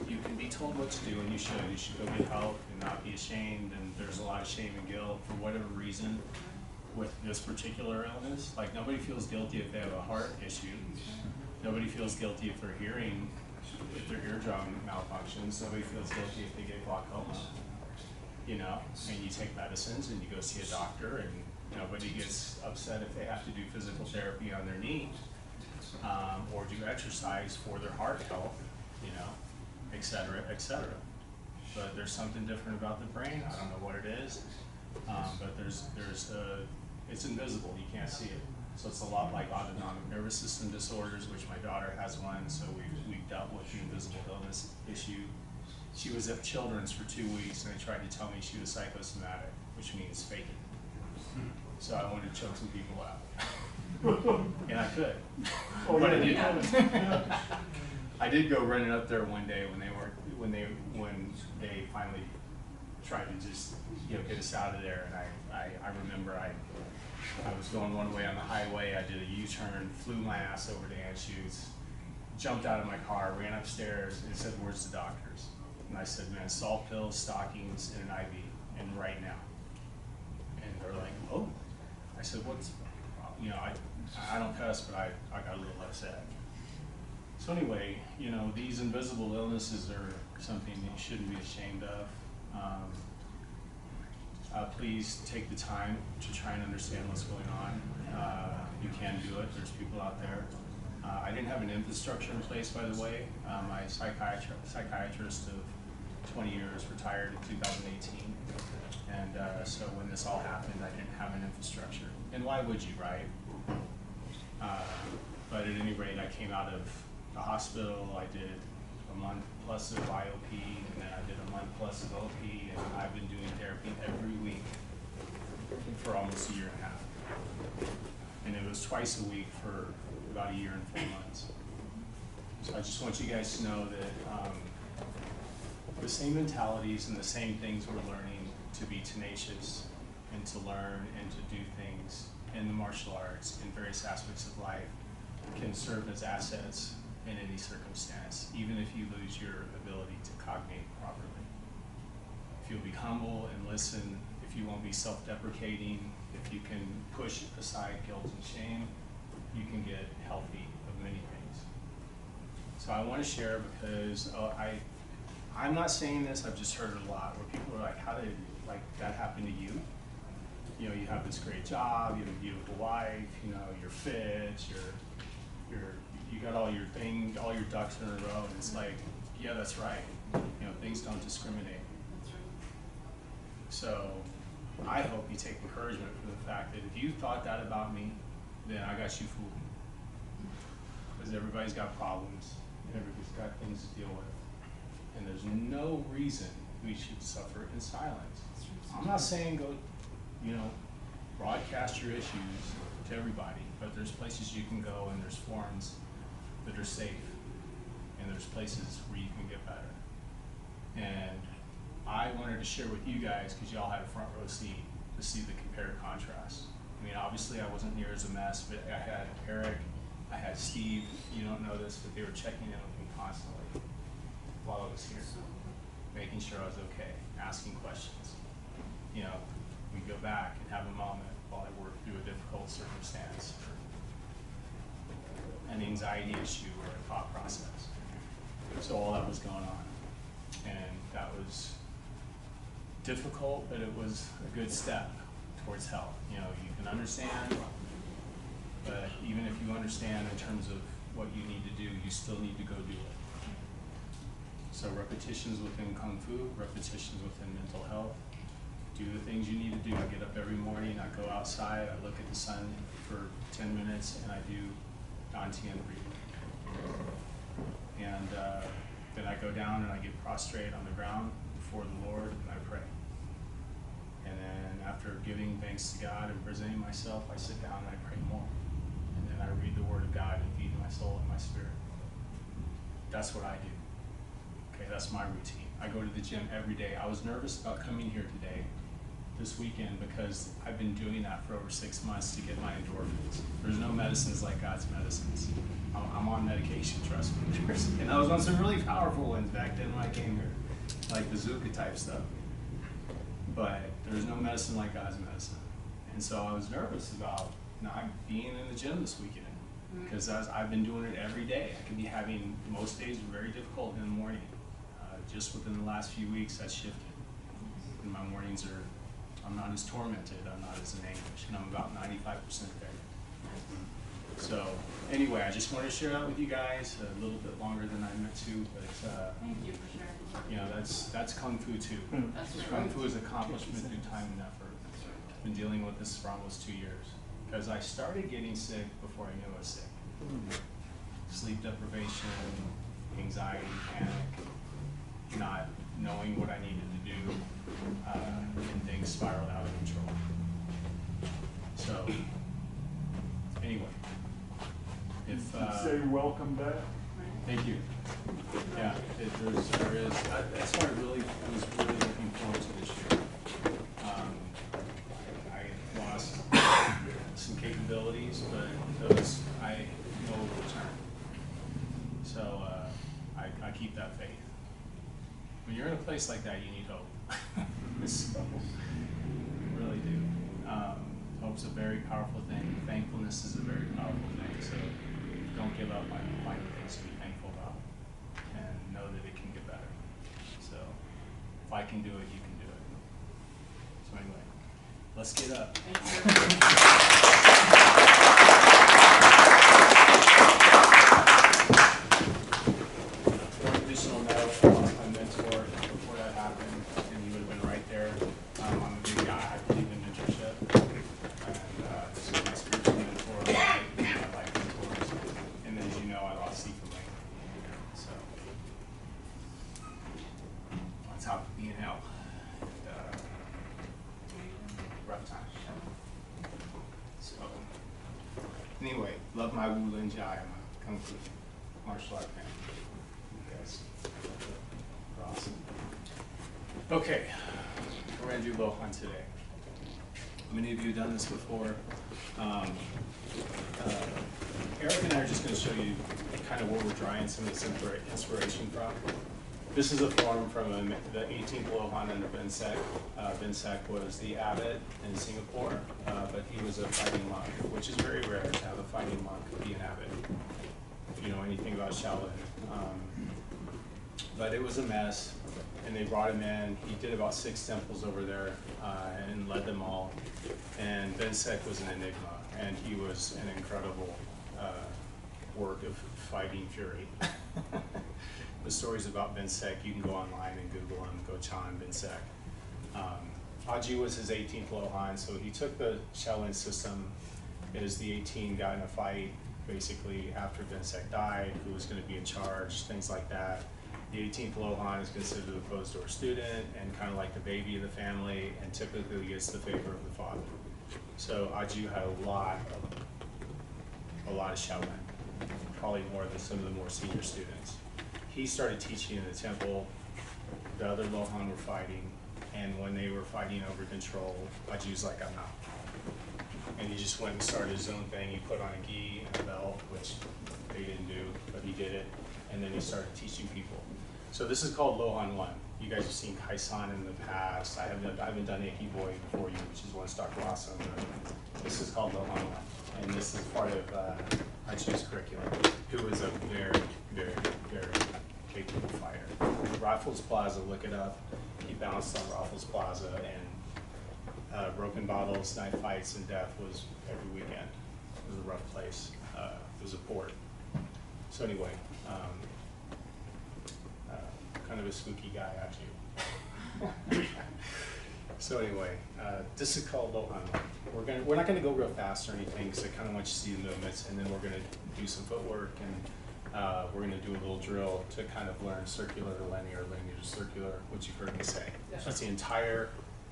you can be told what to do, and you should. You should go get help and not be ashamed. And there's a lot of shame and guilt for whatever reason with this particular illness. Like, nobody feels guilty if they have a heart issue. Nobody feels guilty if their eardrum malfunctions. Nobody feels guilty if they get glaucoma. And you take medicines and you go see a doctor, and nobody gets upset if they have to do physical therapy on their knee, or do exercise for their heart health, et cetera, et cetera. But there's something different about the brain. I don't know what it is, but it's invisible. You can't see it. So it's a lot like autonomic nervous system disorders, which my daughter has one. So we've dealt with the invisible illness issue. She was at Children's for 2 weeks, and they tried to tell me she was psychosomatic, which means faking. So I wanted to choke some people out. And I could. But I didn't. I did go running up there one day when they finally tried to just get us out of there. And I remember I was going one way on the highway. I did a U-turn, flew my ass over to Anschutz, jumped out of my car, ran upstairs, and said, "Where's the doctors?" And I said, "Man, salt pills, stockings, and an IV, and right now." And they're like, "Oh." I said, "What's, I don't cuss, but I got a little upset." So anyway, these invisible illnesses are something that you shouldn't be ashamed of. Please take the time to try and understand what's going on. You can do it. There's people out there. I didn't have an infrastructure in place, by the way. My psychiatrist of 20 years retired in 2018. And so when this all happened, I didn't have an infrastructure. And why would you, right? But at any rate, I came out of the hospital. I did a month plus of IOP, and then I did a month plus of OP, and I've been doing therapy every week for almost a year and a half. And it was twice a week for about a year and 4 months. So I just want you guys to know that the same mentalities and the same things we're learning to be tenacious and to learn and to do things in the martial arts in various aspects of life can serve as assets in any circumstance, even if you lose your ability to cognate properly. If you'll be humble and listen, if you won't be self-deprecating, if you can push aside guilt and shame, you can get healthy of many things. So I want to share because I'm not saying this, I've just heard it a lot, where people are like, how did that happen to you? You have this great job, you have a beautiful wife, you're fit, you got all your ducks in a row, and it's like, yeah, that's right. Things don't discriminate. So I hope you take encouragement from the fact that if you thought that about me, then I got you fooled. Because everybody's got problems, and everybody's got things to deal with. And there's no reason we should suffer in silence. I'm not saying go, broadcast your issues to everybody, but there's places you can go, and there's forums that are safe, and there's places where you can get better. And I wanted to share with you guys, because y'all had a front row seat, to see the compare contrast. Obviously I wasn't near as a mess, but I had Eric, I had Steve, you don't know this, but they were checking in with me constantly while I was here, making sure I was okay, asking questions. We go back and have a moment while I work through a difficult circumstance, or an anxiety issue, or a thought process. So all that was going on, and that was difficult, but it was a good step towards health. You know, you can understand, but even if you understand in terms of what you need to do, you still need to go do it. So repetitions within Kung Fu, repetitions within mental health. Do the things you need to do. I get up every morning, I go outside, I look at the sun for 10 minutes, and I do Dantian breathing. And then I go down and I get prostrate on the ground before the Lord, and I pray. And then after giving thanks to God and presenting myself, I sit down and I pray more. And then I read the Word of God and feed my soul and my spirit. That's what I do. Okay, that's my routine. I go to the gym every day. I was nervous about coming here today, this weekend, because I've been doing that for over 6 months to get my endorphins. There's no medicines like God's medicines. I'm on medication, trust me. And I was on some really powerful ones back then when I came here, like bazooka type stuff. But there's no medicine like God's medicine. And so I was nervous about not being in the gym this weekend, because I've been doing it every day. I could be having, most days very difficult in the morning. Just within the last few weeks, that's shifted. And my mornings are, I'm not as tormented, I'm not as in anguish, and I'm about 95% there. So anyway, I just wanted to share that with you guys, a little bit longer than I meant to, but Thank you for sharing. you know, that's Kung Fu too. Kung Fu is accomplishment through time and effort. I've been dealing with this for almost 2 years, because I started getting sick before I knew I was sick. Sleep deprivation, anxiety, panic, not knowing what I needed to do, and things spiraled out of control. So, anyway, if Say welcome back. thank you. Yeah, there is. That's why I really was really looking forward to this year. I lost some capabilities, but those I know will return. So I keep that faith. When you're in a place like that, you need hope. So, you really do. Hope's a very powerful thing. Thankfulness is a very powerful thing. So don't give up on finding things to be thankful about, and know that it can get better. So if I can do it, you can do it. So anyway, let's get up. Additional note, my mentor, before that happened, and he would have been right there. I'm a big guy, I believe in mentorship. And this is my spiritual mentor, my life mentors. And as you know, I lost Steve from Lane. So, on top of being out. Rough time. So, anyway, love my Wu Lin Jai, I'm a Kung Fu martial art fan. Guys, are awesome. Okay, we're gonna do Lohan today. Many of you have done this before. Eric and I are just gonna show you kind of where we're drawing some of this inspiration from. This is a form from the 18th Lohan under Ben Sek. Ben Sek was the abbot in Singapore, but he was a fighting monk, which is very rare to have a fighting monk be an abbot, if you know anything about Shaolin. But it was a mess, and they brought him in. He did about 6 temples over there and led them all. And Ben Sek was an enigma, and he was an incredible work of fighting fury. The stories about Ben Sek, you can go online and Google him, Go Chan Ben Sek. Aji was his 18th Lohan, so he took the Shaolin system as the 18 got in a fight, basically after Ben Sek died, who was going to be in charge, things like that. The 18th Lohan is considered a closed-door student and kind of like the baby of the family, and typically gets the favor of the father. So Aju had a lot of Shaolin, probably more than some of the more senior students. He started teaching in the temple. The other Lohan were fighting, and when they were fighting over control, Aju's like, I'm out. And he just went and started his own thing. He put on a gi and a belt, which they didn't do, but he did it. And then he started teaching people. So this is called Lohan 1. You guys have seen Kaisan in the past. I haven't done Eki Boy before you, which is one Dr. Awesome. This is called Lohan 1. And this is part of Aju's curriculum, who is a very, very, very big fighter. Raffles Plaza, look it up. He bounced on Raffles Plaza, and broken bottles, knife fights, and death was every weekend. It was a rough place. It was a port. So anyway, kind of a spooky guy, actually. So anyway, this is called Lohan. We're not gonna go real fast or anything, because I kind of want you to see the movements, and then we're gonna do some footwork, and we're gonna do a little drill to kind of learn circular to linear, linear to circular, which you've heard me say. That's the entire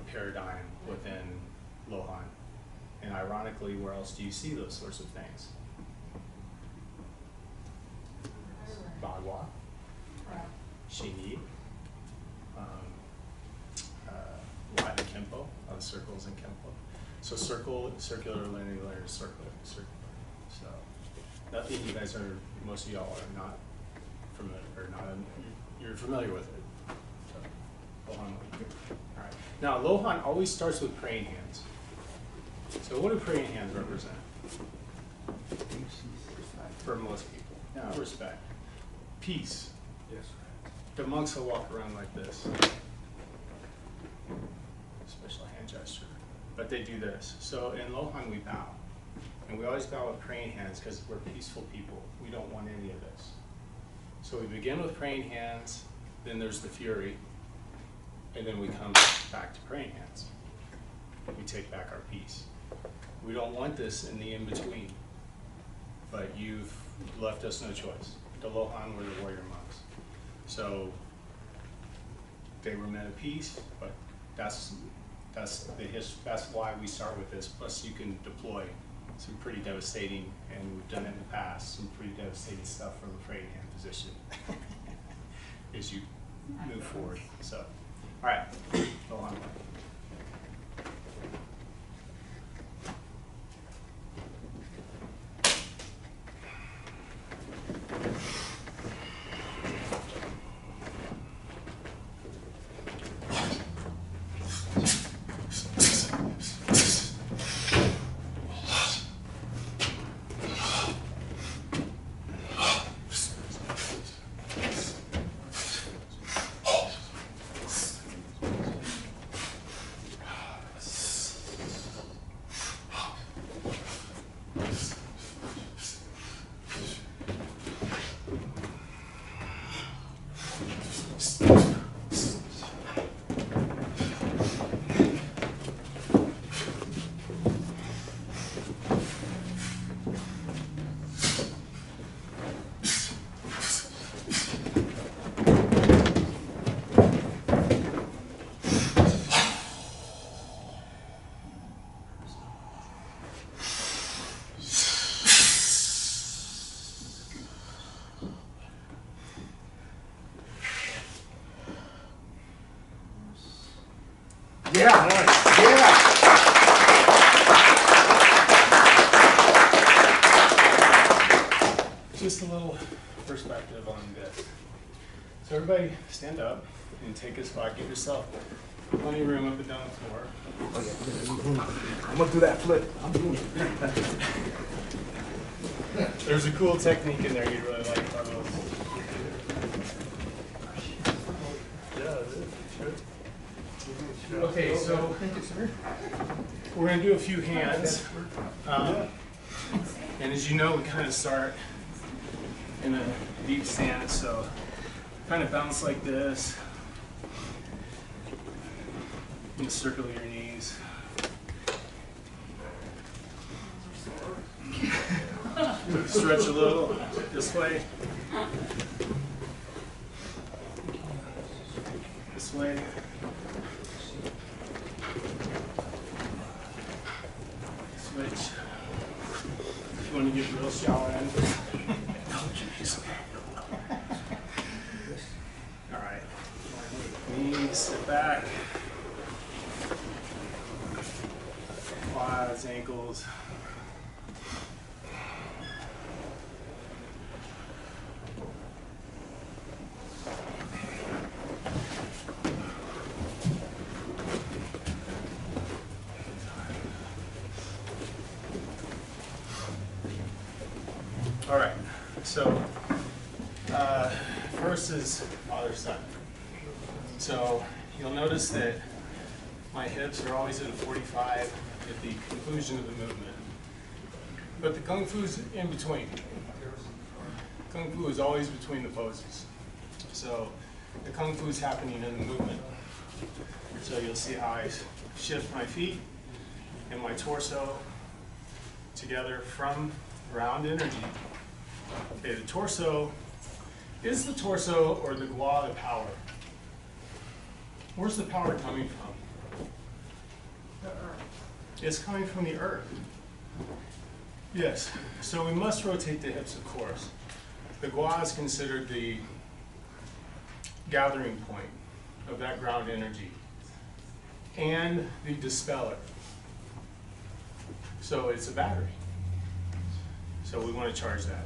paradigm within Lohan. And ironically, where else do you see those sorts of things? Bagua, Shinyi, Latin Kempo, other circles in Kempo. So circular, linear, circular. So that you guys are, most of y'all are not familiar, or not, you're familiar with it. So, Lohan. All right. Now, Lohan always starts with praying hands. So what do praying hands represent? For most people. Now, respect. Peace. Yes. The monks will walk around like this. Special hand gesture. But they do this. So in Lohan we bow. And we always bow with praying hands because we're peaceful people. We don't want any of this. So we begin with praying hands, then there's the fury, and then we come back to praying hands. We take back our peace. We don't want this in the in-between, but you've left us no choice. The Lohan were the warrior monks. So they were men of peace, but that's why we start with this. Plus you can deploy some pretty devastating, and we've done it in the past, some pretty devastating stuff from a praying hand position as you move forward. So, all right, Lohan. Yeah. Nice. Yeah. Just a little perspective on this. So everybody stand up and take a spot. Give yourself plenty of room up and down the floor. I'm gonna do that flip. I'm doing it. There's a cool technique in there you'd really like, Carlos. Okay, so we're going to do a few hands. And as you know, we kind of start in a deep stance, so kind of bounce like this. You can circle your knees. Stretch a little this way. This way. Switch. If you want to get real shallow in. All right. Knees, sit back. Quads, ankles. All right, so first is father-son. So you'll notice that my hips are always at a 45 at the conclusion of the movement. But the Kung Fu's in between. Kung Fu is always between the poses. So the Kung Fu is happening in the movement. So you'll see how I shift my feet and my torso together from ground energy. Okay, the torso, is the torso or the gua the power? Where's the power coming from? The earth. It's coming from the earth. Yes, so we must rotate the hips, of course. The gua is considered the gathering point of that ground energy and the dispeller. So it's a battery. So we want to charge that.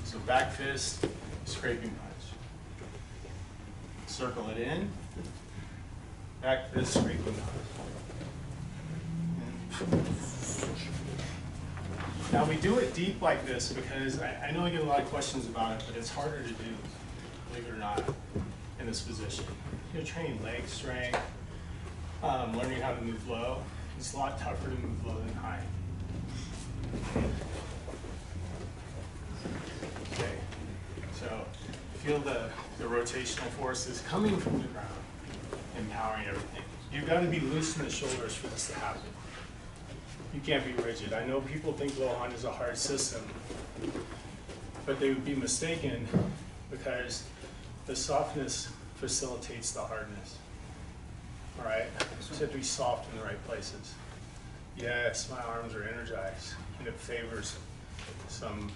So back fist, scraping punch. Circle it in, back fist, scraping punch. Now we do it deep like this because I know I get a lot of questions about it, but it's harder to do, believe it or not, in this position. You're training leg strength, learning how to move low. It's a lot tougher to move low than high. Okay, so feel the rotational forces coming from the ground, empowering everything. You've got to be loose in the shoulders for this to happen. You can't be rigid. I know people think Lohan is a hard system, but they would be mistaken because the softness facilitates the hardness. All right, so you have to be soft in the right places. Yes, my arms are energized, and it favors some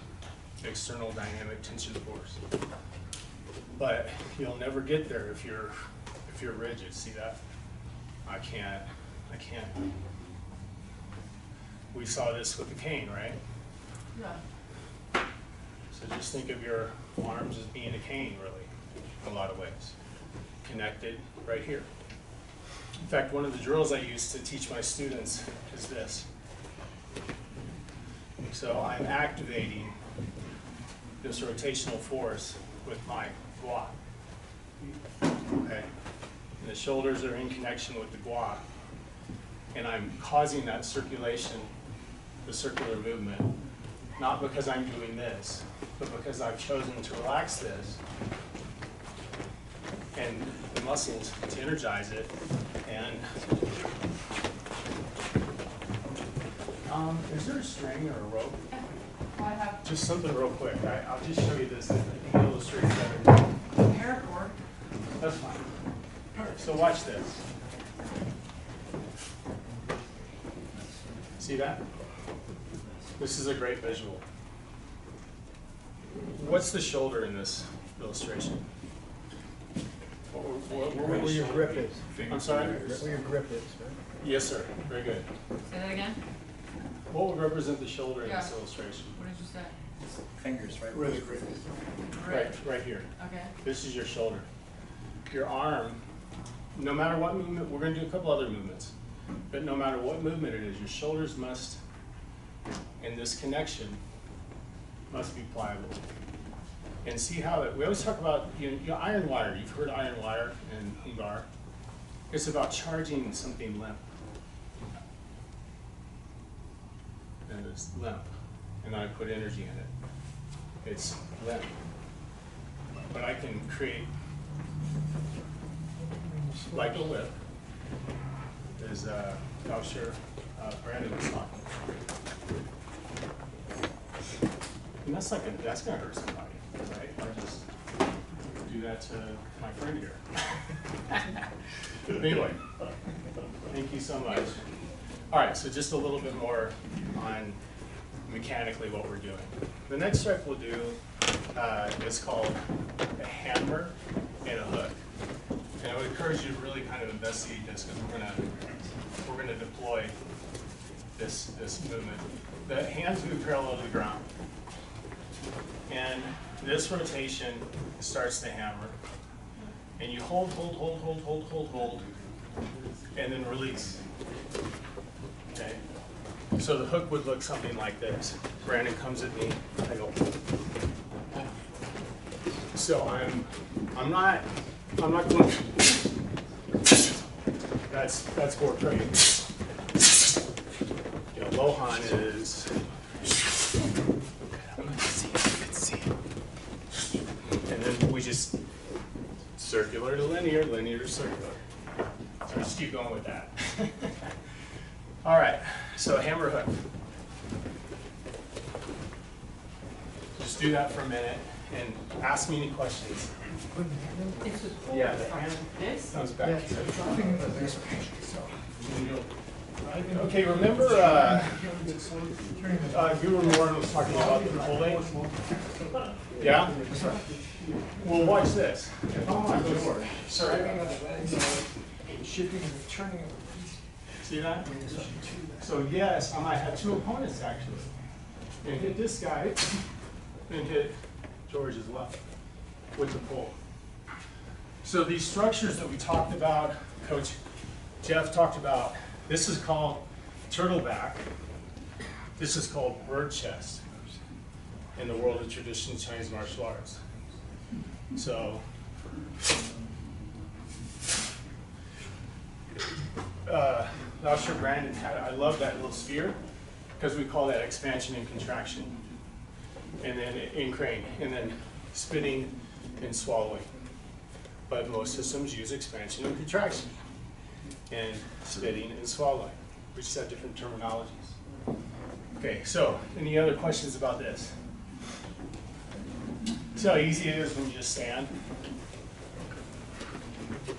external dynamic tension force. But you'll never get there if you're rigid. See that? I can't. We saw this with the cane, right? Yeah. So just think of your arms as being a cane, really, in a lot of ways. Connected right here. In fact, one of the drills I use to teach my students is this. So I'm activating this rotational force with my gua. Okay? And the shoulders are in connection with the gua. And I'm causing that circulation, the circular movement, not because I'm doing this, but because I've chosen to relax this and the muscles to energize it. And is there a string or a rope? I have Just something real quick. I'll just show you this. I think it illustrates better. paracord. That's fine. All right, so watch this. See that? This is a great visual. What's the shoulder in this illustration? Where your grip is. I'm sorry? Where your grip is, right? Yes, sir. Very good. Say that again? What would represent the shoulder in this Yeah. illustration? What did you say? Fingers, right? Really great. Right here. Okay. This is your shoulder. Your arm, no matter what movement, we're going to do a couple other movements, but no matter what movement it is, your shoulders must, and this connection must be pliable. And see how we always talk about iron wire. You've heard iron wire and Hungar. It's about charging something limp. And it's limp. And I put energy in it. It's limp. But I can create, like a whip, as I'm sure Brandon was talking. And that's gonna hurt somebody, right? I just do that to my friend here. Anyway, thank you so much. All right, so just a little bit more on mechanically what we're doing. The next step we'll do is called a hammer and a hook. And I would encourage you to really kind of investigate this because we're gonna deploy this movement. The hands move parallel to the ground. And this rotation starts the hammer. And you hold, and then release. Okay? So the hook would look something like this. Brandon comes at me, I go. So I'm not going. That's core crane. You know, Lohan is. And then we just circular to linear, linear to circular. So just keep going with that. All right, so hammer hook. Just do that for a minute and ask me any questions. Yeah, the hand comes back. Okay, remember Guru Moran was talking about the pulling? Yeah? Well, watch this. If I'm on door, Shifting and turning. see that? So yes, I might have two opponents actually. And hit this guy and hit George as well with the pull. So these structures that we talked about, Coach Jeff talked about, this is called turtleback. This is called bird chest in the world of traditional Chinese martial arts. So, Lao Shi Brandon had, I love that little sphere because we call that expansion and contraction. And then in crane, and then spitting and swallowing. But most systems use expansion and contraction, and spitting and swallowing. We just have different terminologies. Okay, so any other questions about this? See how easy it is when you just stand?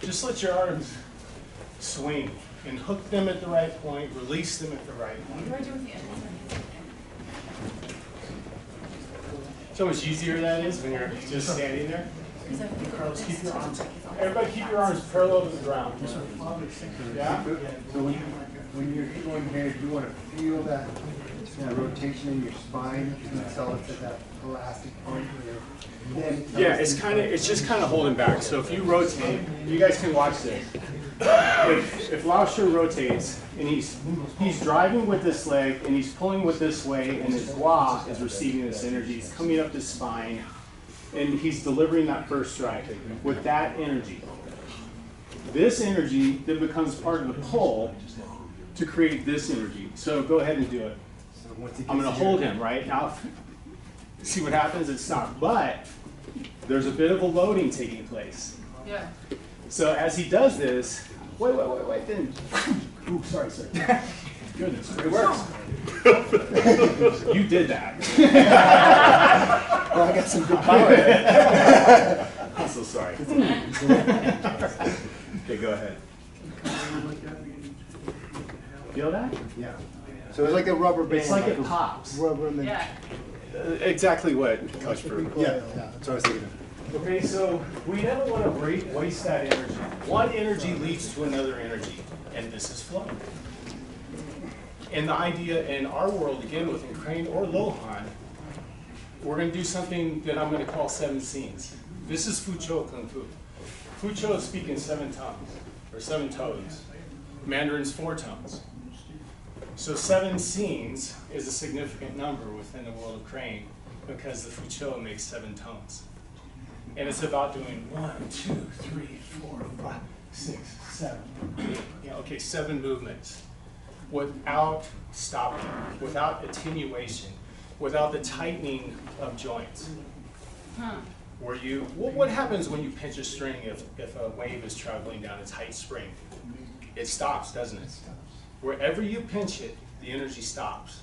Just let your arms swing and hook them at the right point, release them at the right point. So much easier that is when you're just standing there. Carlos, keep your arms. Everybody, keep your arms parallel to the ground. Yeah. So when you're going here, do you want to feel that rotation in your spine until it's at that elastic point? Yeah, it's just kind of holding back. So if you rotate, you guys can watch this. If Lao Shi rotates and he's driving with this leg and he's pulling with this way, and his Hua is receiving this energy, he's coming up his spine, and he's delivering that first strike with that energy. This energy then becomes part of the pull to create this energy. So go ahead and do it. I'm going to hold him right now. See what happens? It stops. But there's a bit of a loading taking place. Yeah. So as he does this, wait, then. Ooh, sorry. Goodness, it works. You did that. Well, I got some good power. I'm so sorry. Okay, go ahead. Feel that? Yeah. So it's like a rubber band. It's like it pops. Rubber band. Yeah. Exactly what Coach Brew. Yeah, that's what I was thinking of. Okay, so we never want to waste that energy. One energy leads to another energy, and this is flow. And the idea in our world, again, with crane or Lohan, we're going to do something that I'm going to call 7 scenes. This is Fuqiu Kung Fu. Fuqiu is speaking 7 tongues, or 7 tones. Mandarin's 4 tones. So 7 scenes is a significant number within the world of crane because the Fuqiu makes 7 tones. And it's about doing 1, 2, 3, 4, 5, 6, 7, 8. Yeah, okay, 7 movements without stopping, without attenuation, without the tightening of joints. Where you, what happens when you pinch a string if a wave is traveling down a tight spring? It stops, doesn't it? Wherever you pinch it, the energy stops.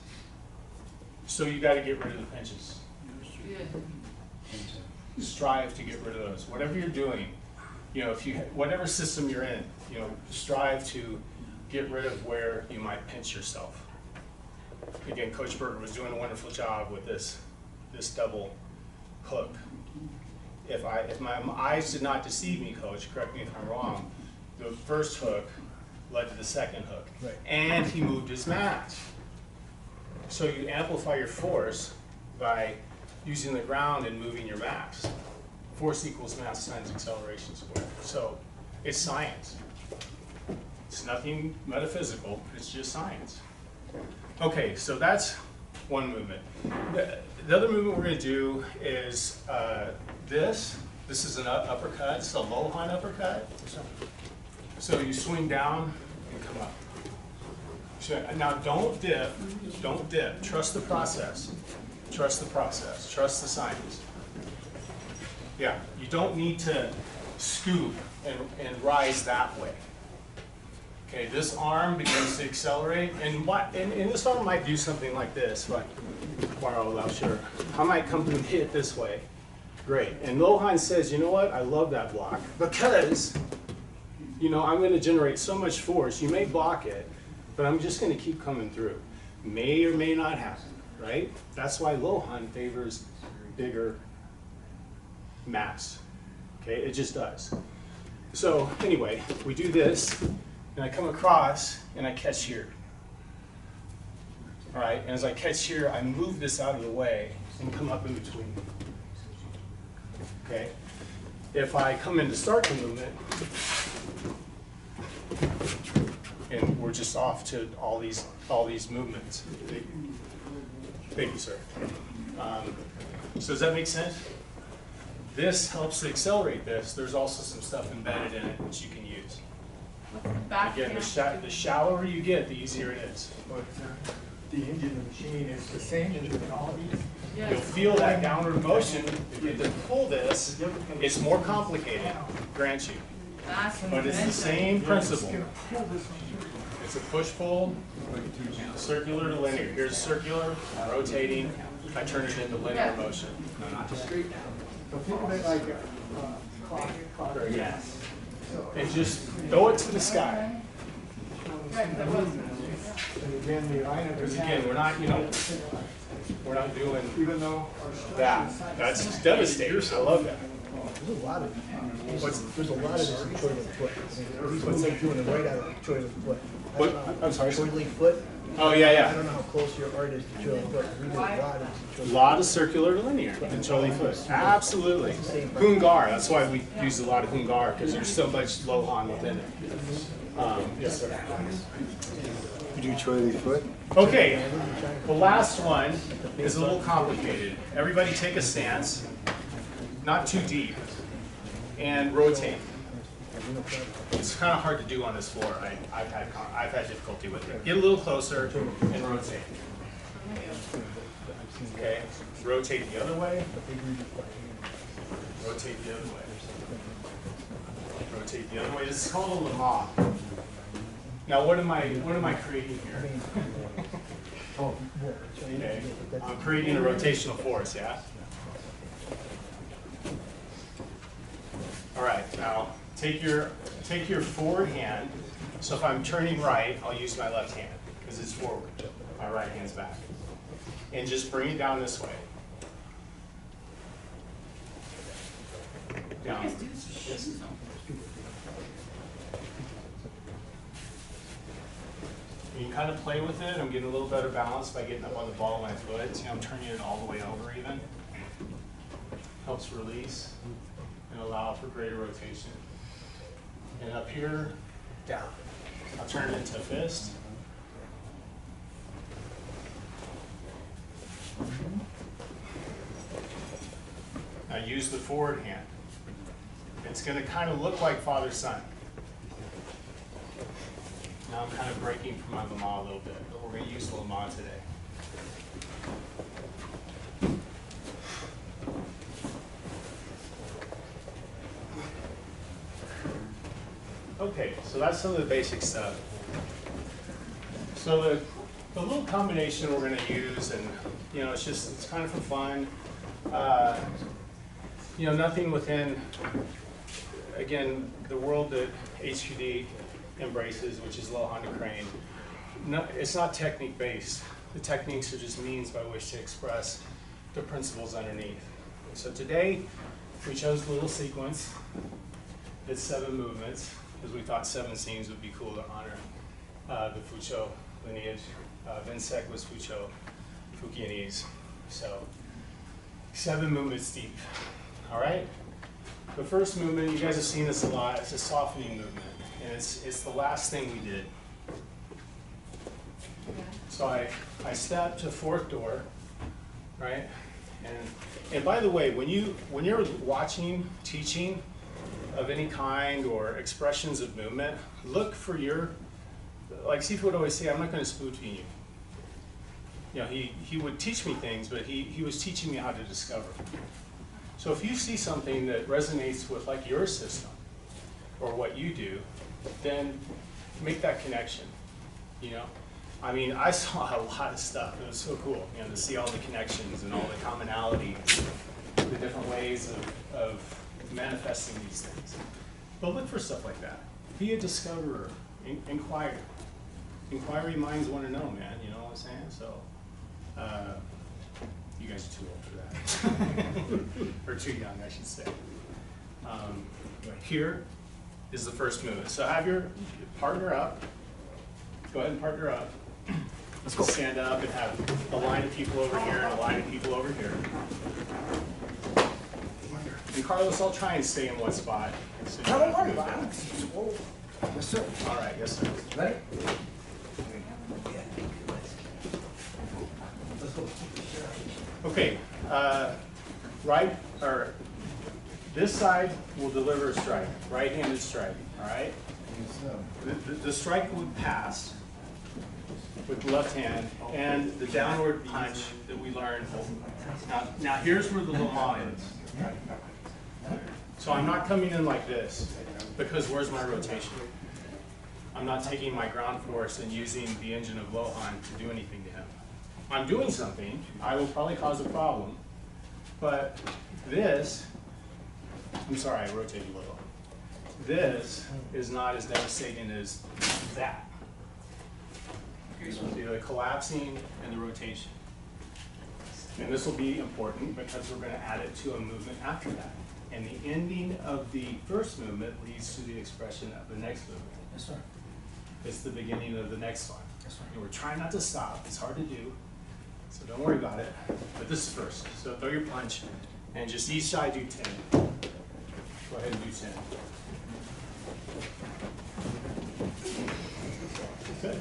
So you got to get rid of the pinches. Strive to get rid of those. Whatever you're doing, if you whatever system you're in, strive to get rid of where you might pinch yourself. Again, Coach Berger was doing a wonderful job with this double hook. If my eyes did not deceive me, Coach, correct me if I'm wrong, the first hook led to the second hook. Right. And he moved his mat. So you amplify your force by using the ground and moving your mass. Force equals mass times acceleration squared. So it's science. It's nothing metaphysical, it's just science. Okay, so that's one movement. The other movement we're going to do is this, This is an uppercut. This is a Lohan uppercut. So you swing down and come up. So, now don't dip. Don't dip. Trust the process. Trust the process. Trust the science. Yeah, you don't need to scoop and rise that way. Okay, this arm begins to accelerate, and this arm might do something like this, but sure. I might come to hit this way. Great. And Lohan says, you know what? I love that block because, you know, I'm going to generate so much force. You may block it, but I'm just going to keep coming through. May or may not happen, right? That's why Lohan favors bigger mass. Okay, it just does. So anyway, we do this, and I come across, and I catch here. All right, and as I catch here, I move this out of the way and come up in between. Okay, if I come in to start the movement, and we're just off to all these movements. Thank you, sir. So does that make sense? This helps to accelerate this. There's also some stuff embedded in it which you can use. Again, the shallower you get, the easier it is. But the engine and machine is the same in all these. You'll feel that downward motion. If you have to pull this, it's more complicated, grant you. But it's the same principle. It's a push-pull, circular to linear. Here's circular, rotating. I turn it into linear motion. So think of it like a Yes. And just throw it to the sky. and again, the line of Because again, we're not, you know, we're not doing even though that. That's devastating. I love that. There's a lot of this in Choiling foot. I mean, he's been doing it right out of Choiling foot. What? I'm sorry. Choiling foot. Oh yeah, I yeah. don't know how close your art is to Choiling foot. We did a lot of this in A lot of circular to linear in Choli foot. Absolutely. Hungar. That's why we use a lot of Hungar because there's so much Lohan within it. Yes, sir. You do Choiling foot? Okay. The last one is a little complicated. Everybody take a stance, not too deep, and rotate. It's kind of hard to do on this floor. I've had difficulty with it. Get a little closer and rotate. Okay, rotate the other way. Rotate the other way. Rotate the other way. This is called a Lama. Now, what am I creating here? Okay, I'm creating a rotational force. Yeah. All right. Now, take your forward hand. So if I'm turning right, I'll use my left hand because it's forward. My right hand's back. And just bring it down this way. Down. Yes. You can kind of play with it. I'm getting a little better balance by getting up on the ball of my foot. See, I'm turning it all the way over even. Helps release and allow for greater rotation. And up here, down. I'll turn it into a fist. Now use the forward hand. It's going to kind of look like father-son. Now I'm kind of breaking from my Lama a little bit, but we're going to use the Lama today. Okay, so that's some of the basic stuff. So the little combination we're going to use, and you know, it's kind of for fun. You know, nothing within, again, the world that HQD embraces, which is Lohan to Crane. No, it's not technique based. The techniques are just means by which to express the principles underneath. So today, we chose a little sequence. It's 7 movements, because we thought 7 scenes would be cool to honor the Fucho lineage. Vinsec was Fucho, Fukianese. So 7 movements deep. All right? The first movement, you guys have seen this a lot, it's a softening movement. And it's the last thing we did. So I step to 4th door, right? And by the way, when you're watching teaching of any kind or expressions of movement, look for like Steve would always say, I'm not going to spoon feed you. You know, he would teach me things, but he was teaching me how to discover. So if you see something that resonates with like your system or what you do, then make that connection, you know? I mean, I saw a lot of stuff. It was so cool, you know, to see all the connections and all the commonalities, the different ways of manifesting these things. But look for stuff like that. Be a discoverer. Inquire. Inquiry minds want to know, man. You know what I'm saying? So, you guys are too old for that. Or too young, I should say. Here is the first movement. So have your partner up. Go ahead and partner up. Let's go. Stand up and have a line of people over here and a line of people over here. And Carlos, I'll try and stay in one spot. So Don't worry about it. Yes, sir. All right, yes, sir. Ready? Okay, this side will deliver a strike, right-handed strike, all right? The strike would pass with the left hand, and the downward punch that we learned. Now here's where the lama is. So I'm not coming in like this, because where's my rotation? I'm not taking my ground force and using the engine of Lohan to do anything to him. I'm doing something, I will probably cause a problem, but this, I'm sorry, I rotated a little. This is not as devastating as that. So the collapsing and the rotation. And this will be important because we're going to add it to a movement after that. And the ending of the first movement leads to the expression of the next movement. Yes, sir. It's the beginning of the next one. Yes, sir. And we're trying not to stop. It's hard to do. So don't worry about it. But this is first. So throw your punch and just each side do 10. Go ahead and do 10. Good.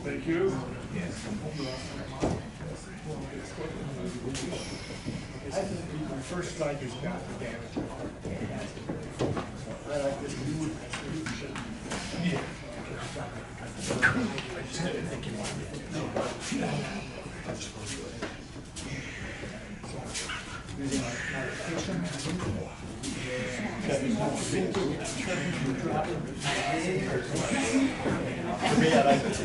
Thank you. The first slide is got the damage. I like this. I just didn't think you wanted For me, I like this.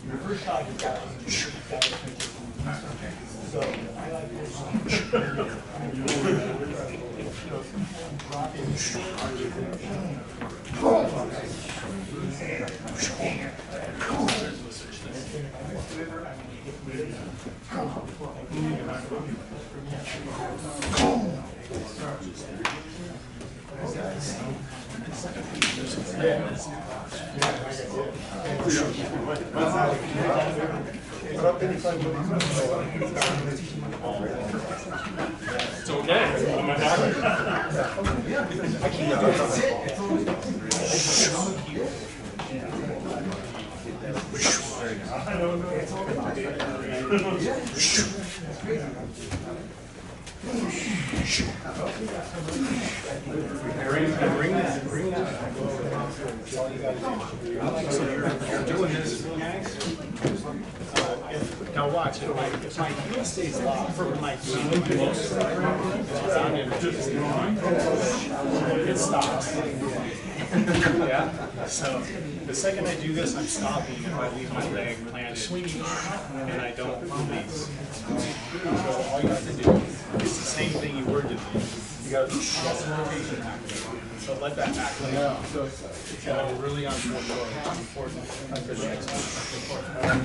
Your first shot is got so I like this It's okay. I'm not happy. I can't do it. I don't know. It's all about Bring that. That's all you gotta do. So you're doing this, guys. Now watch, if my heel stays locked, my heel it stops. Yeah? So the second I do this, I'm stopping if I leave my leg planted and I don't release. So all you have to do is the same thing you were doing. You got some rotation happening. So let that back leg. So it's really important for the next one.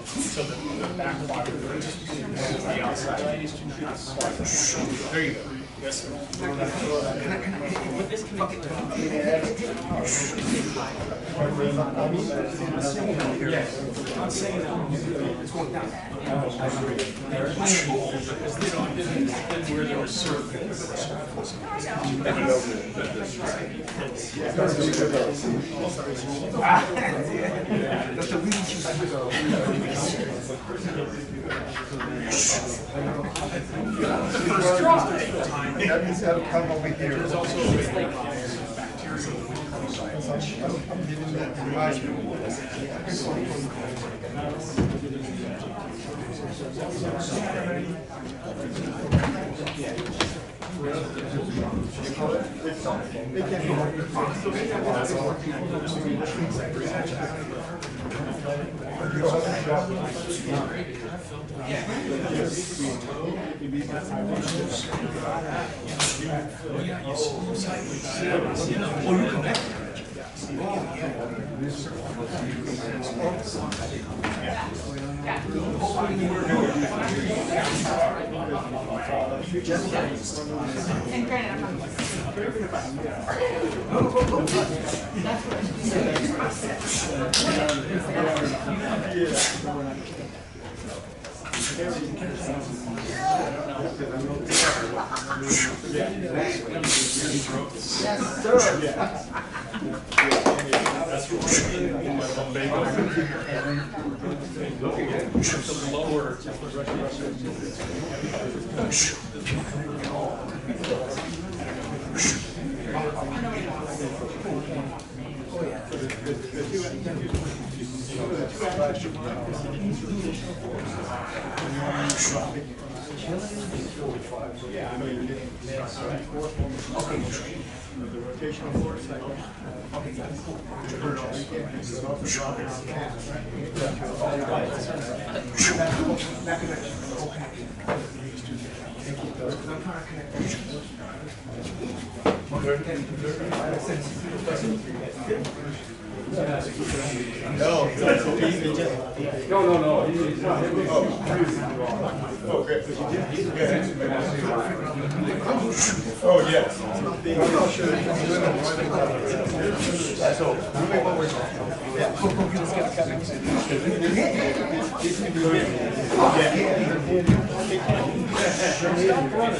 So the back quadrant is the outside. There you go. Yes, sir. Yes. I'm saying that it's going down. Because they don't where there was circles. That's the leading first try. That means that'll come over here. There's also a bacterial. I'm giving that advisory. And granted, I'm not. Yes, sir. The rotational force cycle. Oh, yes.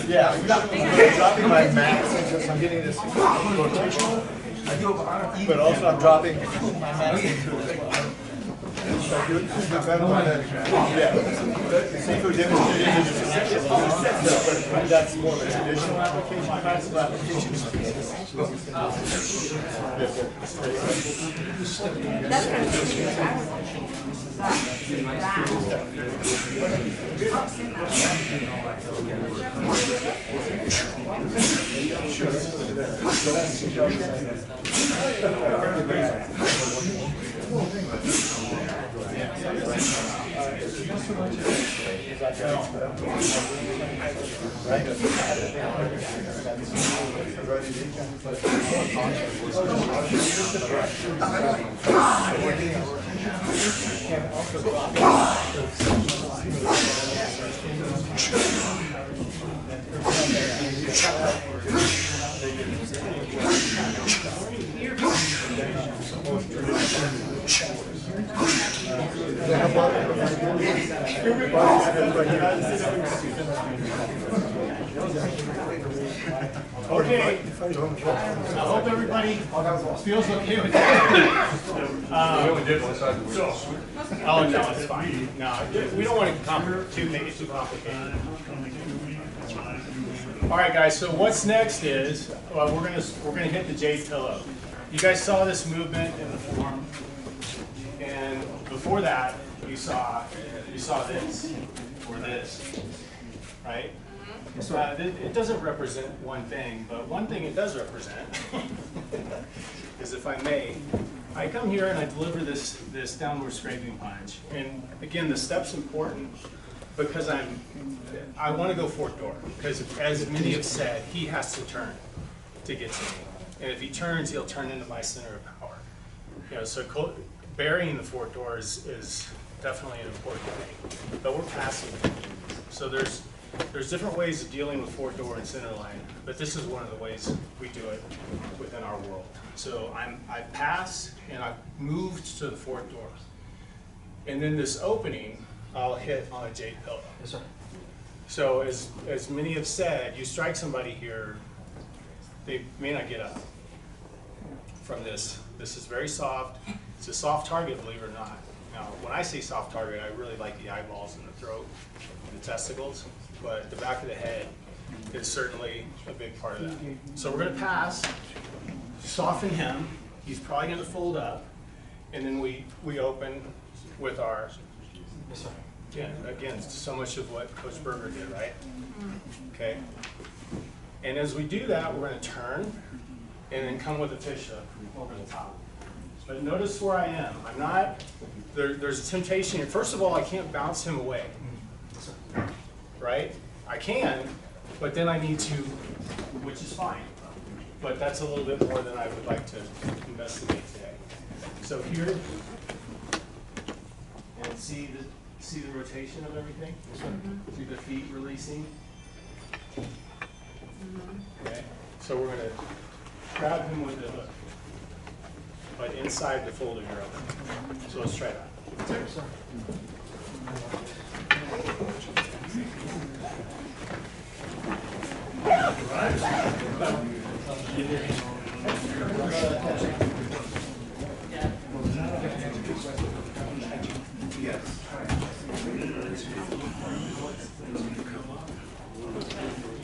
Yeah, I'm dropping my max. I'm getting this rotational, but also I'm dropping my max into it as well. Seafood demonstrated but that's more of a traditional application, classical application. That's kind of interesting. Okay, I hope everybody feels okay with that. Oh, no, it's fine. No, we don't want to make it too complicated. All right, guys, so what's next is, well, we're gonna hit the J pillow. You guys saw this movement in the form, and before that, you saw this, or this, right? It doesn't represent one thing, but one thing it does represent is, if I may, I come here and I deliver this downward scraping punch. And again, the step's important. because I want to go fourth door, because as many have said, he has to turn to get to me. And if he turns, he'll turn into my center of power. You know, so burying the fourth door is definitely an important thing, but we're passing it. So there's different ways of dealing with fourth door and center line, but this is one of the ways we do it within our world. So I passed and I moved to the fourth door. And then this opening, I'll hit on a jade pillow. Yes, sir. So as many have said, you strike somebody here, they may not get up from this. This is very soft. It's a soft target, believe it or not. Now, when I say soft target, I really like the eyeballs and the throat and the testicles, but the back of the head is certainly a big part of that. So we're gonna pass, soften him. He's probably gonna fold up, and then we open with our, again, so much of what Coach Berger did, right? Okay. And as we do that, we're gonna turn and then come with a fish hook over the top. But notice where I am. I'm not, there's a temptation here. First of all, I can't bounce him away, right? I can, but then I need to, which is fine. But that's a little bit more than I would like to investigate today. So here, and see the rotation of everything? See the feet releasing? Okay, so we're gonna grab him with the hook, but inside the fold of your elbow. So let's try that.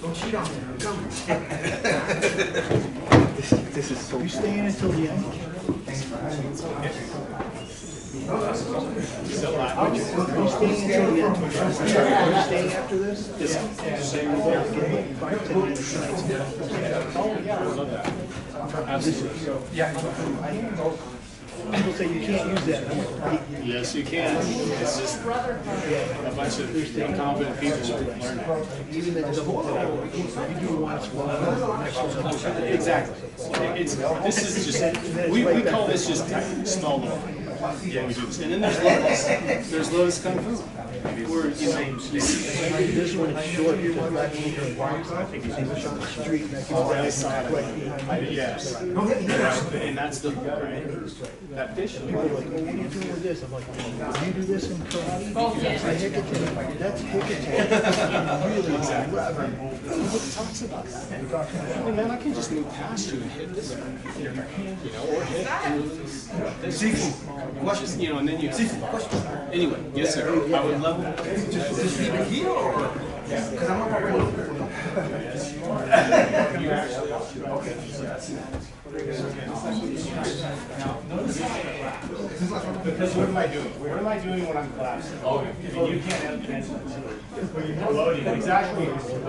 Don't cheat on me. Come. This is so. You staying until the end? Thanks for having me. So, Are you staying until the end? Are you staying after this? Give 5-10 minutes. oh yeah, I love that. People say you can't use that. Yes, you can. It's just a bunch of incompetent people learning. Even the double, you do once, next one. Exactly. This is just, we call this just small little. Yeah, we do this. And then there's Lotus Kung Fu. Where, you know, This one is short, I think he's English on the street. I saw it. Yes. And that's the hook, right? That fish hook. People are like, oh, what are you doing with this? I'm like, do you do this in karate? I hickory. That's hickory. Really clever. Nobody talks about that. Hey man, I can just move past you and hit this way. You know, or hit and release this. Just, you know, and then you have anyway, yes sir. I would love that. Just leave it here or? Because I'm not going to. You actually, okay. Because what am I doing? What am I doing when I'm collapsing? Oh, I mean, you can't have tension. When you're loading, exactly. When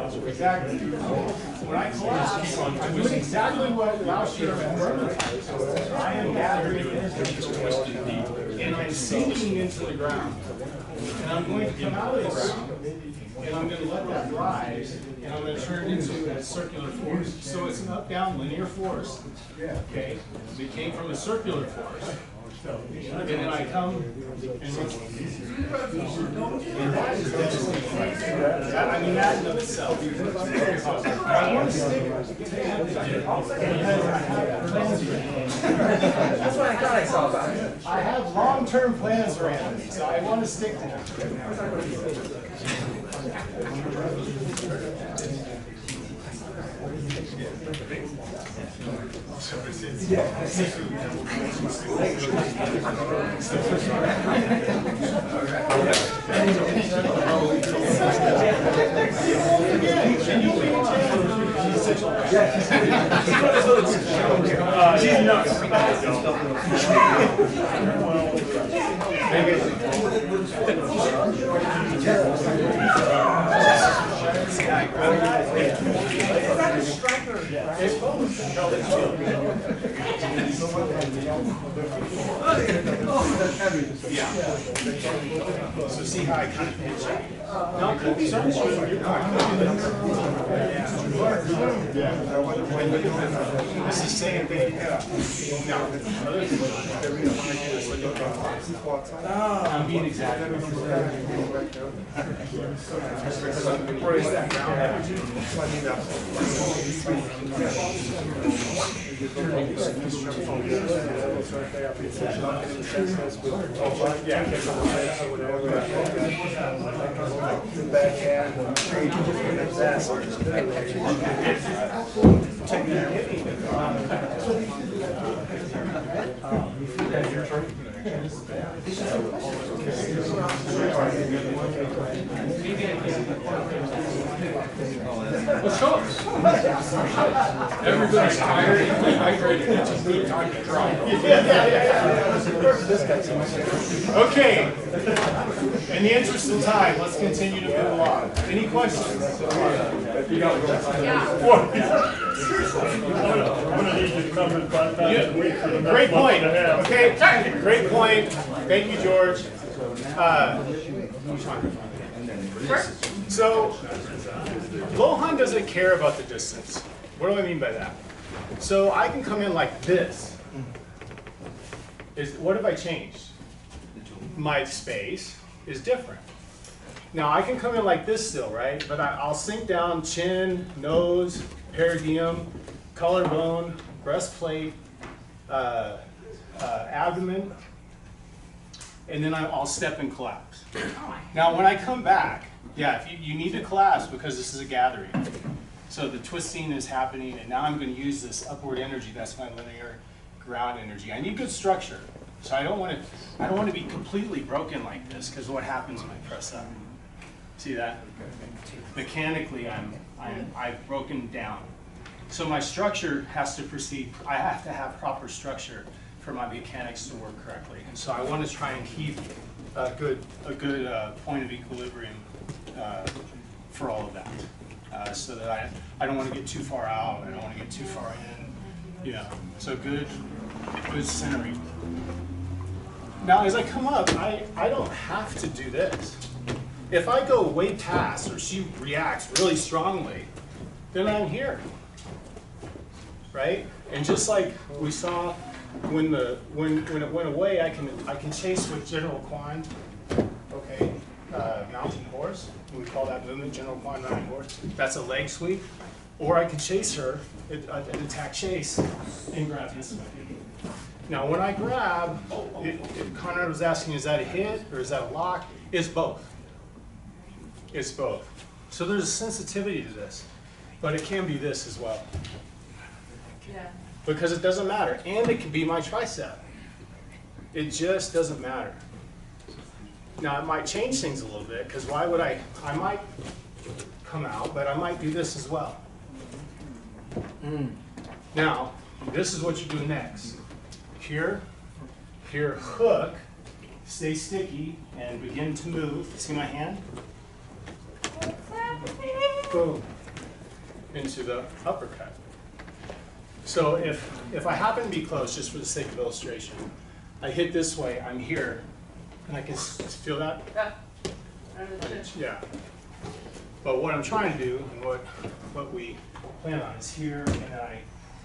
I collapse, I'm doing exactly what Lausch and Berger did. I am gathering and I'm sinking into the ground. And I'm going to come out of the ground, and I'm going to let that rise, and I'm going to turn it into a circular force. So it's an up-down linear force. Okay? It came from a circular force. And then I come and run. And that is devastating right there. I mean, that in of itself. I want to stick That's what I thought I saw about it. I have long-term plans for Anthony, so I want to stick to him. She's nuts. Yeah. So see how I kind of pinch it? No, it could be so. This is same thing. No. I'm being exaggerated. Where is that ground energy? Everybody's tired and dehydrated. It's just good time to try. Okay. In the interest of time, let's continue to move along. Any questions? Great point. Okay, great point. Thank you, George. So, Lohan doesn't care about the distance. What do I mean by that? So I can come in like this. What have I changed? My space is different. Now I can come in like this still, right? But I'll sink down chin, nose, peridium, collarbone, breastplate, abdomen, and then I'll step and collapse. Now when I come back, yeah, if you need to collapse because this is a gathering. So the twisting is happening, and now I'm going to use this upward energy. That's my linear ground energy. I need good structure. So I don't want to be completely broken like this, because what happens when I press up? See that? Mechanically, I've broken down. So my structure has to proceed. I have to have proper structure for my mechanics to work correctly. And so I want to try and keep a good point of equilibrium for all of that. So that I don't want to get too far out. I don't want to get too far in. Yeah. So good centering. Now, as I come up, I don't have to do this. If I go way past, or she reacts really strongly, then I'm here, right? And just like we saw when it went away, I can chase with General Kwan, okay, mounting horse. We call that movement General Kwan mounting horse. That's a leg sweep, or I can chase her, an attack chase, and grab this way. Now, when I grab, Conrad was asking, is that a hit or is that a lock? It's both. It's both. So there's a sensitivity to this, but it can be this as well. Yeah. Because it doesn't matter, and it can be my tricep. It just doesn't matter. Now, it might change things a little bit, because why would I might come out, but I might do this as well. Now, this is what you do next. Here, hook, stay sticky, and begin to move. See my hand? Boom. Into the uppercut. So if I happen to be close, just for the sake of illustration, I hit this way, I'm here, and I can feel that? Yeah. But what I'm trying to do, and what we plan on is here, and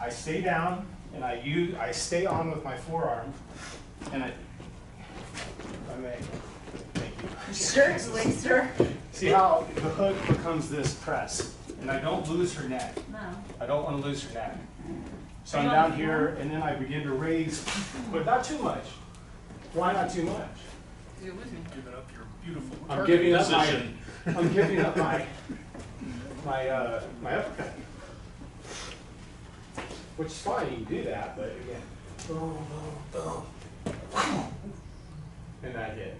I stay down, and I stay on with my forearm, and I may. Thank you. Seriously, sir. See how the hook becomes this press, and I don't lose her neck. No. I don't want to lose her neck. So I'm down here, and then I begin to raise, but not too much. Why not too much? You're with me. Giving up your beautiful I'm giving up my uppercut. Which is fine, you can do that, but again, boom, boom, boom, and that hit.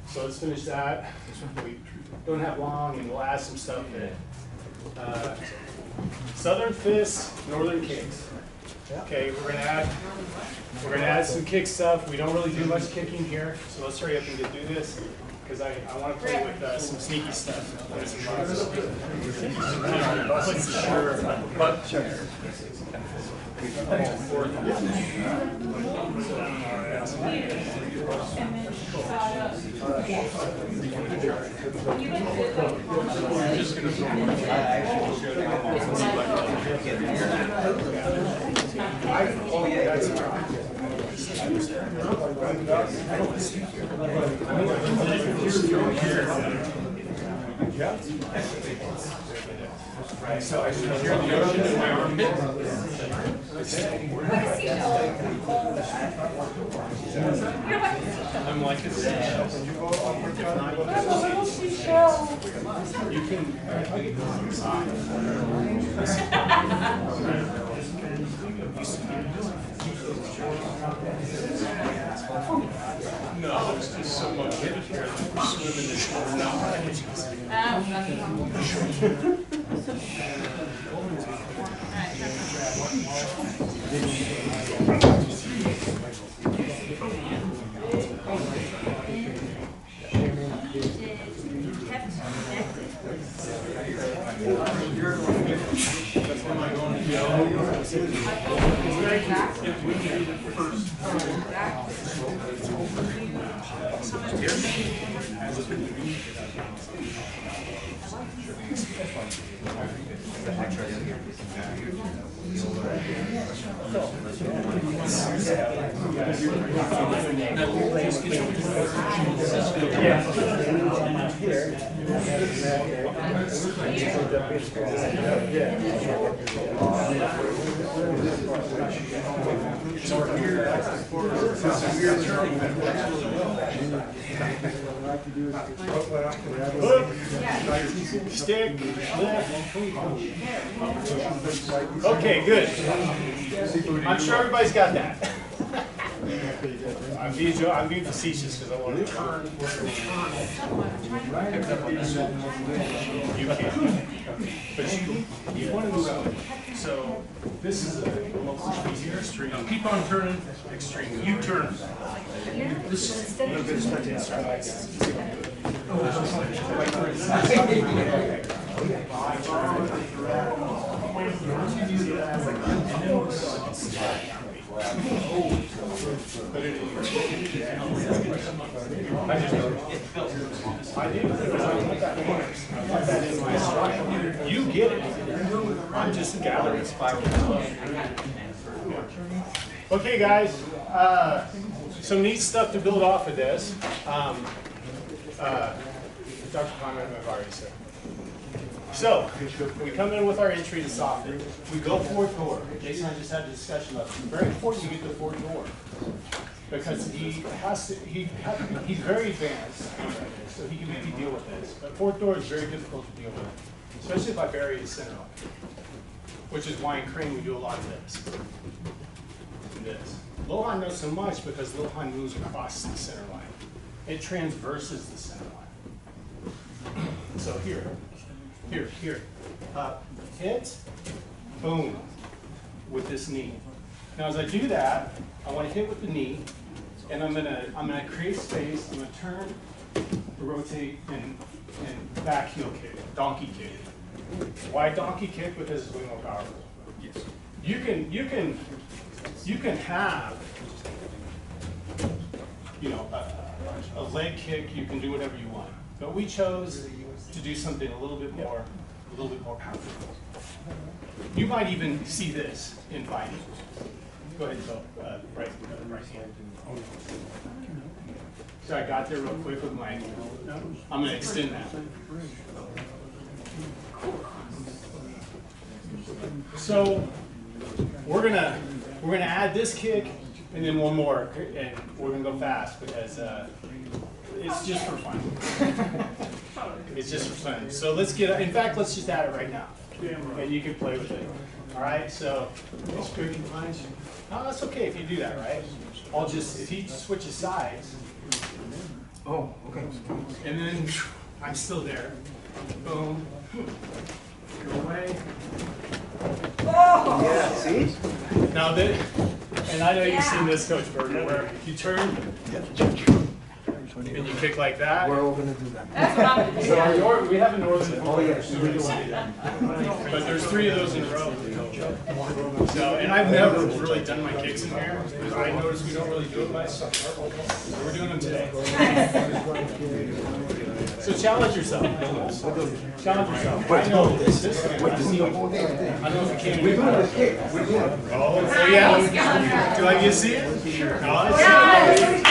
So let's finish that. We don't have long, and we'll add some stuff in. Southern fists, northern kicks. Okay, we're gonna add some kick stuff. We don't really do much kicking here, so let's hurry up and get through this, because I want to play with some sneaky stuff. So I should hear the ocean in my armpit. I'm like a seashell. You can. No, there's just so much swimming this Hook, stick, lift. Okay, good. I'm sure everybody's got that. I'm being facetious because I want to turn. You can. But you want to move out. So this is a easier extreme. Keep on turning. Extreme. You turn. This is a little bit of you get it. I'm just a gallery. Okay, guys. Some neat stuff to build off of this. Dr. Conrad, I've already said. So, we come in with our entry to soften. We go fourth door. Jason and I just had a discussion about it. It's very important to get the fourth door. Because he's very advanced, so he can maybe deal with this. But fourth door is very difficult to deal with, especially if I bury the center line. Which is why in Crane we do a lot of this. And this. Lohan knows so much because Lohan moves across the center line. It transverses the center line. So here. Hit, boom, with this knee. Now as I do that, I want to hit with the knee, and I'm gonna create space. I'm gonna turn, rotate, and back heel kick, donkey kick. Why donkey kick? Because it's way more powerful. Yes. You can have, a leg kick. You can do whatever you want, but we chose to do something a little bit more powerful. You might even see this in fighting. Go ahead, Phil. Right hand. So I got there real quick with my. I'm going to extend that. So we're gonna add this kick and then one more, and we're gonna go fast because it's just for fun. It's just for fun. So let's get. In fact, let's just add it right now, and you can play with it. All right. So it's quick and punch. Oh, that's okay if you do that, right? If he switches sides. Oh, okay. And then I'm still there. Boom. You're away. Oh! Yeah, see? Now that, and I know you've seen this, Coach Berger, where you turn, and you kick like that. We're all gonna do that. That's what I'm gonna do. We have a northern. Oh, yes. But there's 3 of those in a row. So, and I've never really done my kicks in here, because I noticed we don't really do it much. So we're doing them today. So challenge yourself. Challenge yourself. I know this. I don't know if you can. We're doing the kick. We're doing it. Oh, yeah? Do I get to see it? No, let's see it.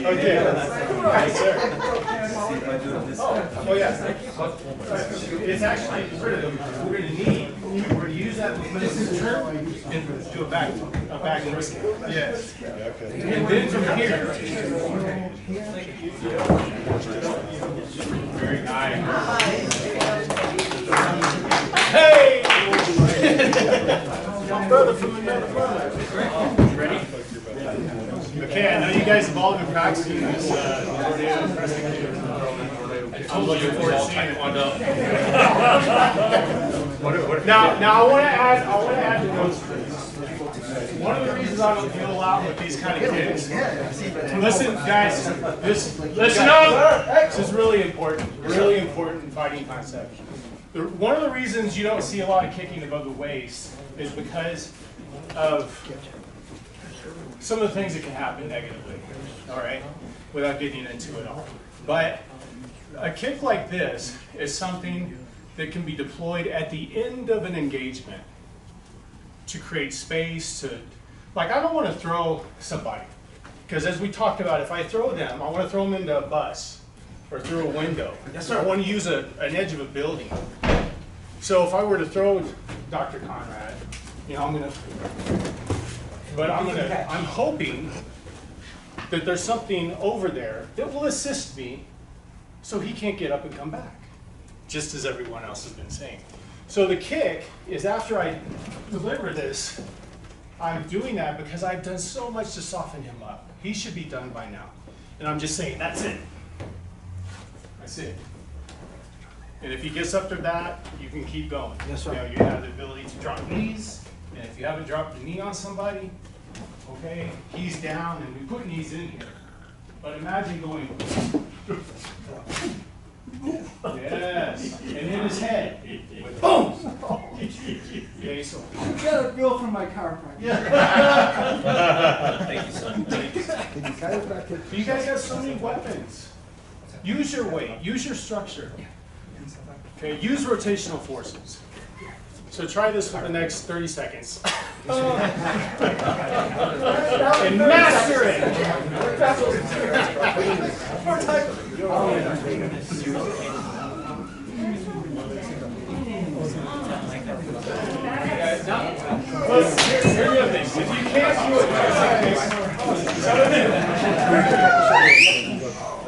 Okay. Yes, sir. Oh, yeah. It's actually critical. We're going to use that momentum and do a back brisket. Yes. And then from here. Very nice. Hey! Brother from another brother. Ready? Okay, I know you guys have all been practicing this I'm looking forward to seeing it. Now I want to add to those things. One of the reasons I don't deal a lot with these kind of kids. Listen, guys. Listen up. This is really important fighting concept. One of the reasons you don't see a lot of kicking above the waist is because of some of the things that can happen negatively. All right, without getting into it all. But a kick like this is something that can be deployed at the end of an engagement to create space to, like, I don't want to throw somebody, because as we talked about, if I throw them, I want to throw them into a bus or through a window. I want to use an edge of a building. So if I were to throw Dr. Conrad, you know, I'm hoping that there's something over there that will assist me so he can't get up and come back, just as everyone else has been saying. So the kick is after I deliver this, I'm doing that because I've done so much to soften him up. He should be done by now. And I'm just saying, that's it. That's it. And if he gets up to that, you can keep going. Yes, sir. You know, you have the ability to drop knees, and if you haven't dropped a knee on somebody, okay, he's down, and we put knees in here. But imagine going, yes, and hit his head, boom! Okay, so. You got a bill from my chiropractor. Thank you, son. You guys have so many weapons. Use your weight, use your structure. Okay, use rotational forces. So try this for the next 30 seconds. And master it! Here's the other thing. If you can't do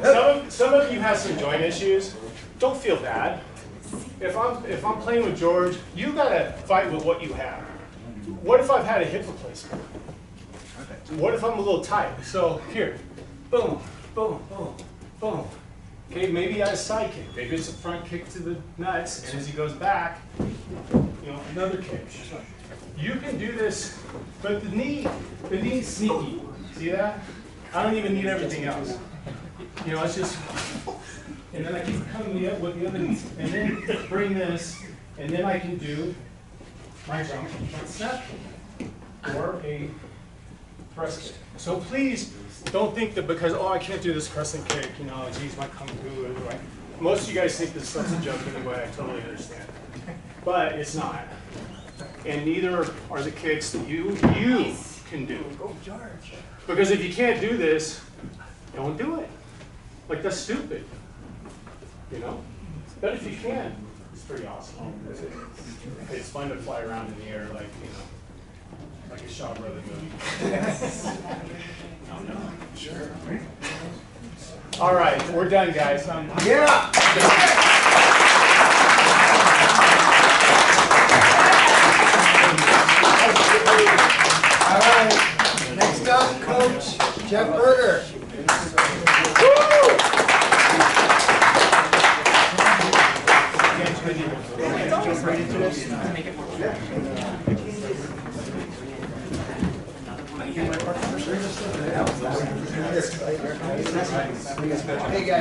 it, some of you have some joint issues. Don't feel bad. If I'm playing with George, you gotta fight with what you have. What if I've had a hip replacement? What if I'm a little tight? So here, boom, boom, boom, boom. Okay, maybe I side kick. Maybe it's a front kick to the nuts, and as he goes back, you know, another kick. You can do this, but the knee's sneaky. See that? I don't even need everything else. You know, it's just. And then I keep coming with the other knee, and then bring this, and then I can do my jump snap or a press kick. So please don't think that because, oh, I can't do this crescent kick, you know, geez, my kung fu, right? Most of you guys think this stuff's a joke anyway, I totally understand. But it's not. And neither are the kicks that you can do. Because if you can't do this, don't do it. Like, that's stupid. You know? But if you can, it's pretty awesome. It's fun to fly around in the air like, you know, like a Shaw Brother movie. Oh, no. Sure. All right, we're done, guys. Yeah! All right, next up, Coach Jeff Berger. Jump right into this. Hey guys,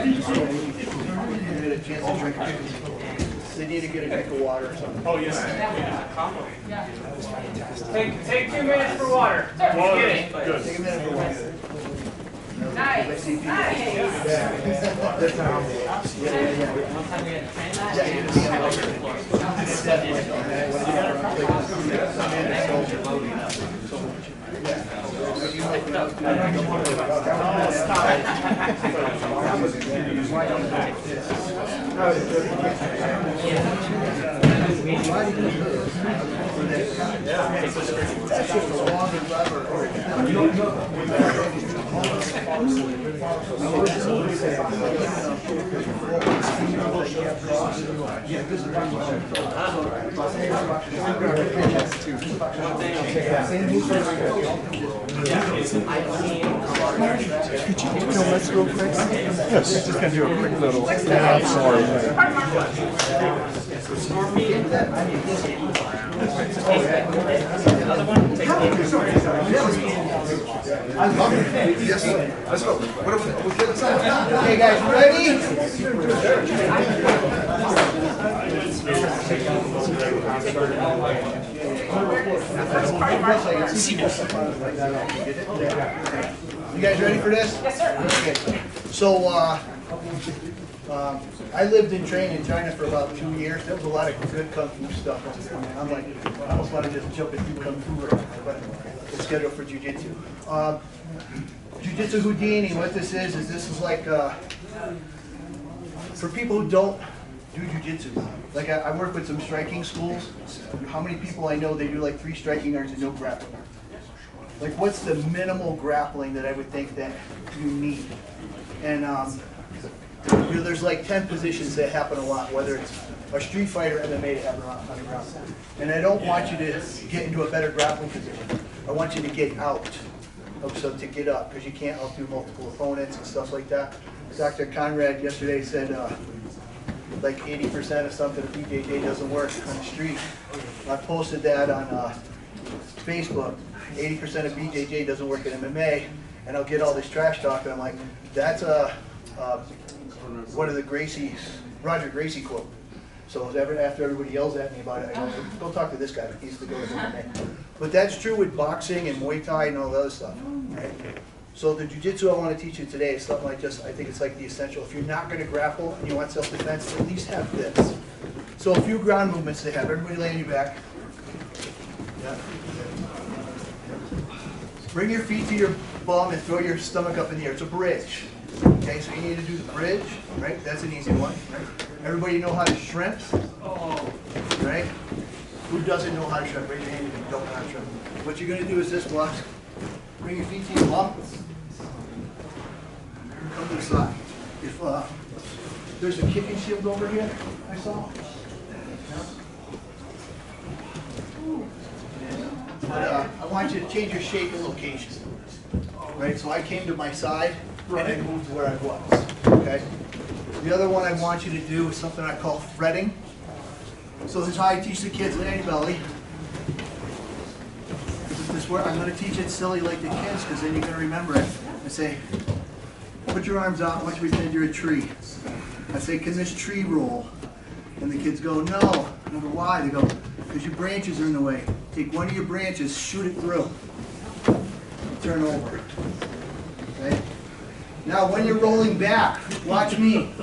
you get a chance to drink. They need to get a drink of water or something. Oh, yes. Take 2 minutes for water. Water, Take a good. minute for water. Nice, That's just a long Let's real quick. Just gonna do a quick little. Yeah, I'm sorry. Okay guys, ready? You guys ready for this? Yes, sir. Okay. So, I lived and trained in China for about 2 years. There was a lot of good Kung Fu stuff over there, man. I'm like, I almost want to just jump and do Kung Fu right now, but it's scheduled for Jiu-Jitsu. Jiu-Jitsu Houdini, what this is like, for people who don't do Jiu-Jitsu. Like, I work with some striking schools. How many people I know, they do like 3 striking arts and no grappling? Like, what's the minimal grappling that I would think that you need? And you know, there's like 10 positions that happen a lot, whether it's a street fighter, MMA, to happen on the ground. And I don't want you to get into a better grappling position. I want you to get out, so to get up, because you can't outdo multiple opponents and stuff like that. Dr. Conrad yesterday said like 80% of something at BJJ doesn't work on the street. I posted that on Facebook. 80% of BJJ doesn't work in MMA, and I'll get all this trash talk, and I'm like, that's one of the Roger Gracie quote. So after everybody yells at me about it, I go, go talk to this guy. He's the guy with MMA. But that's true with boxing and Muay Thai and all the other stuff. Right? So the jiu-jitsu I want to teach you today is something like just, I think it's like the essential. If you're not going to grapple and you want self-defense, at least have this. So a few ground movements they have. Everybody lay on your back. Yeah. Bring your feet to your bum and throw your stomach up in the air. It's a bridge. Okay, so you need to do the bridge, right? That's an easy one, right? Everybody know how to shrimp? Right? Who doesn't know how to shrimp? Raise your hand if you don't know how to shrimp. What you're going to do is this, block. Bring your feet to your bum. Come to the side. If there's a kicking shield over here, I saw. But I want you to change your shape and location. Right, so I came to my side and I moved where I was. Okay. The other one I want you to do is something I call threading. So this is how I teach the kids lay on your belly. This is where I'm going to teach it silly like the kids, because then you're going to remember it. I say, put your arms out. I want you to pretend you're a tree. I say, can this tree roll? And the kids go, no. I go, why? They go, because your branches are in the way. Take one of your branches, shoot it through. Turn over. Okay? Now when you're rolling back, watch me.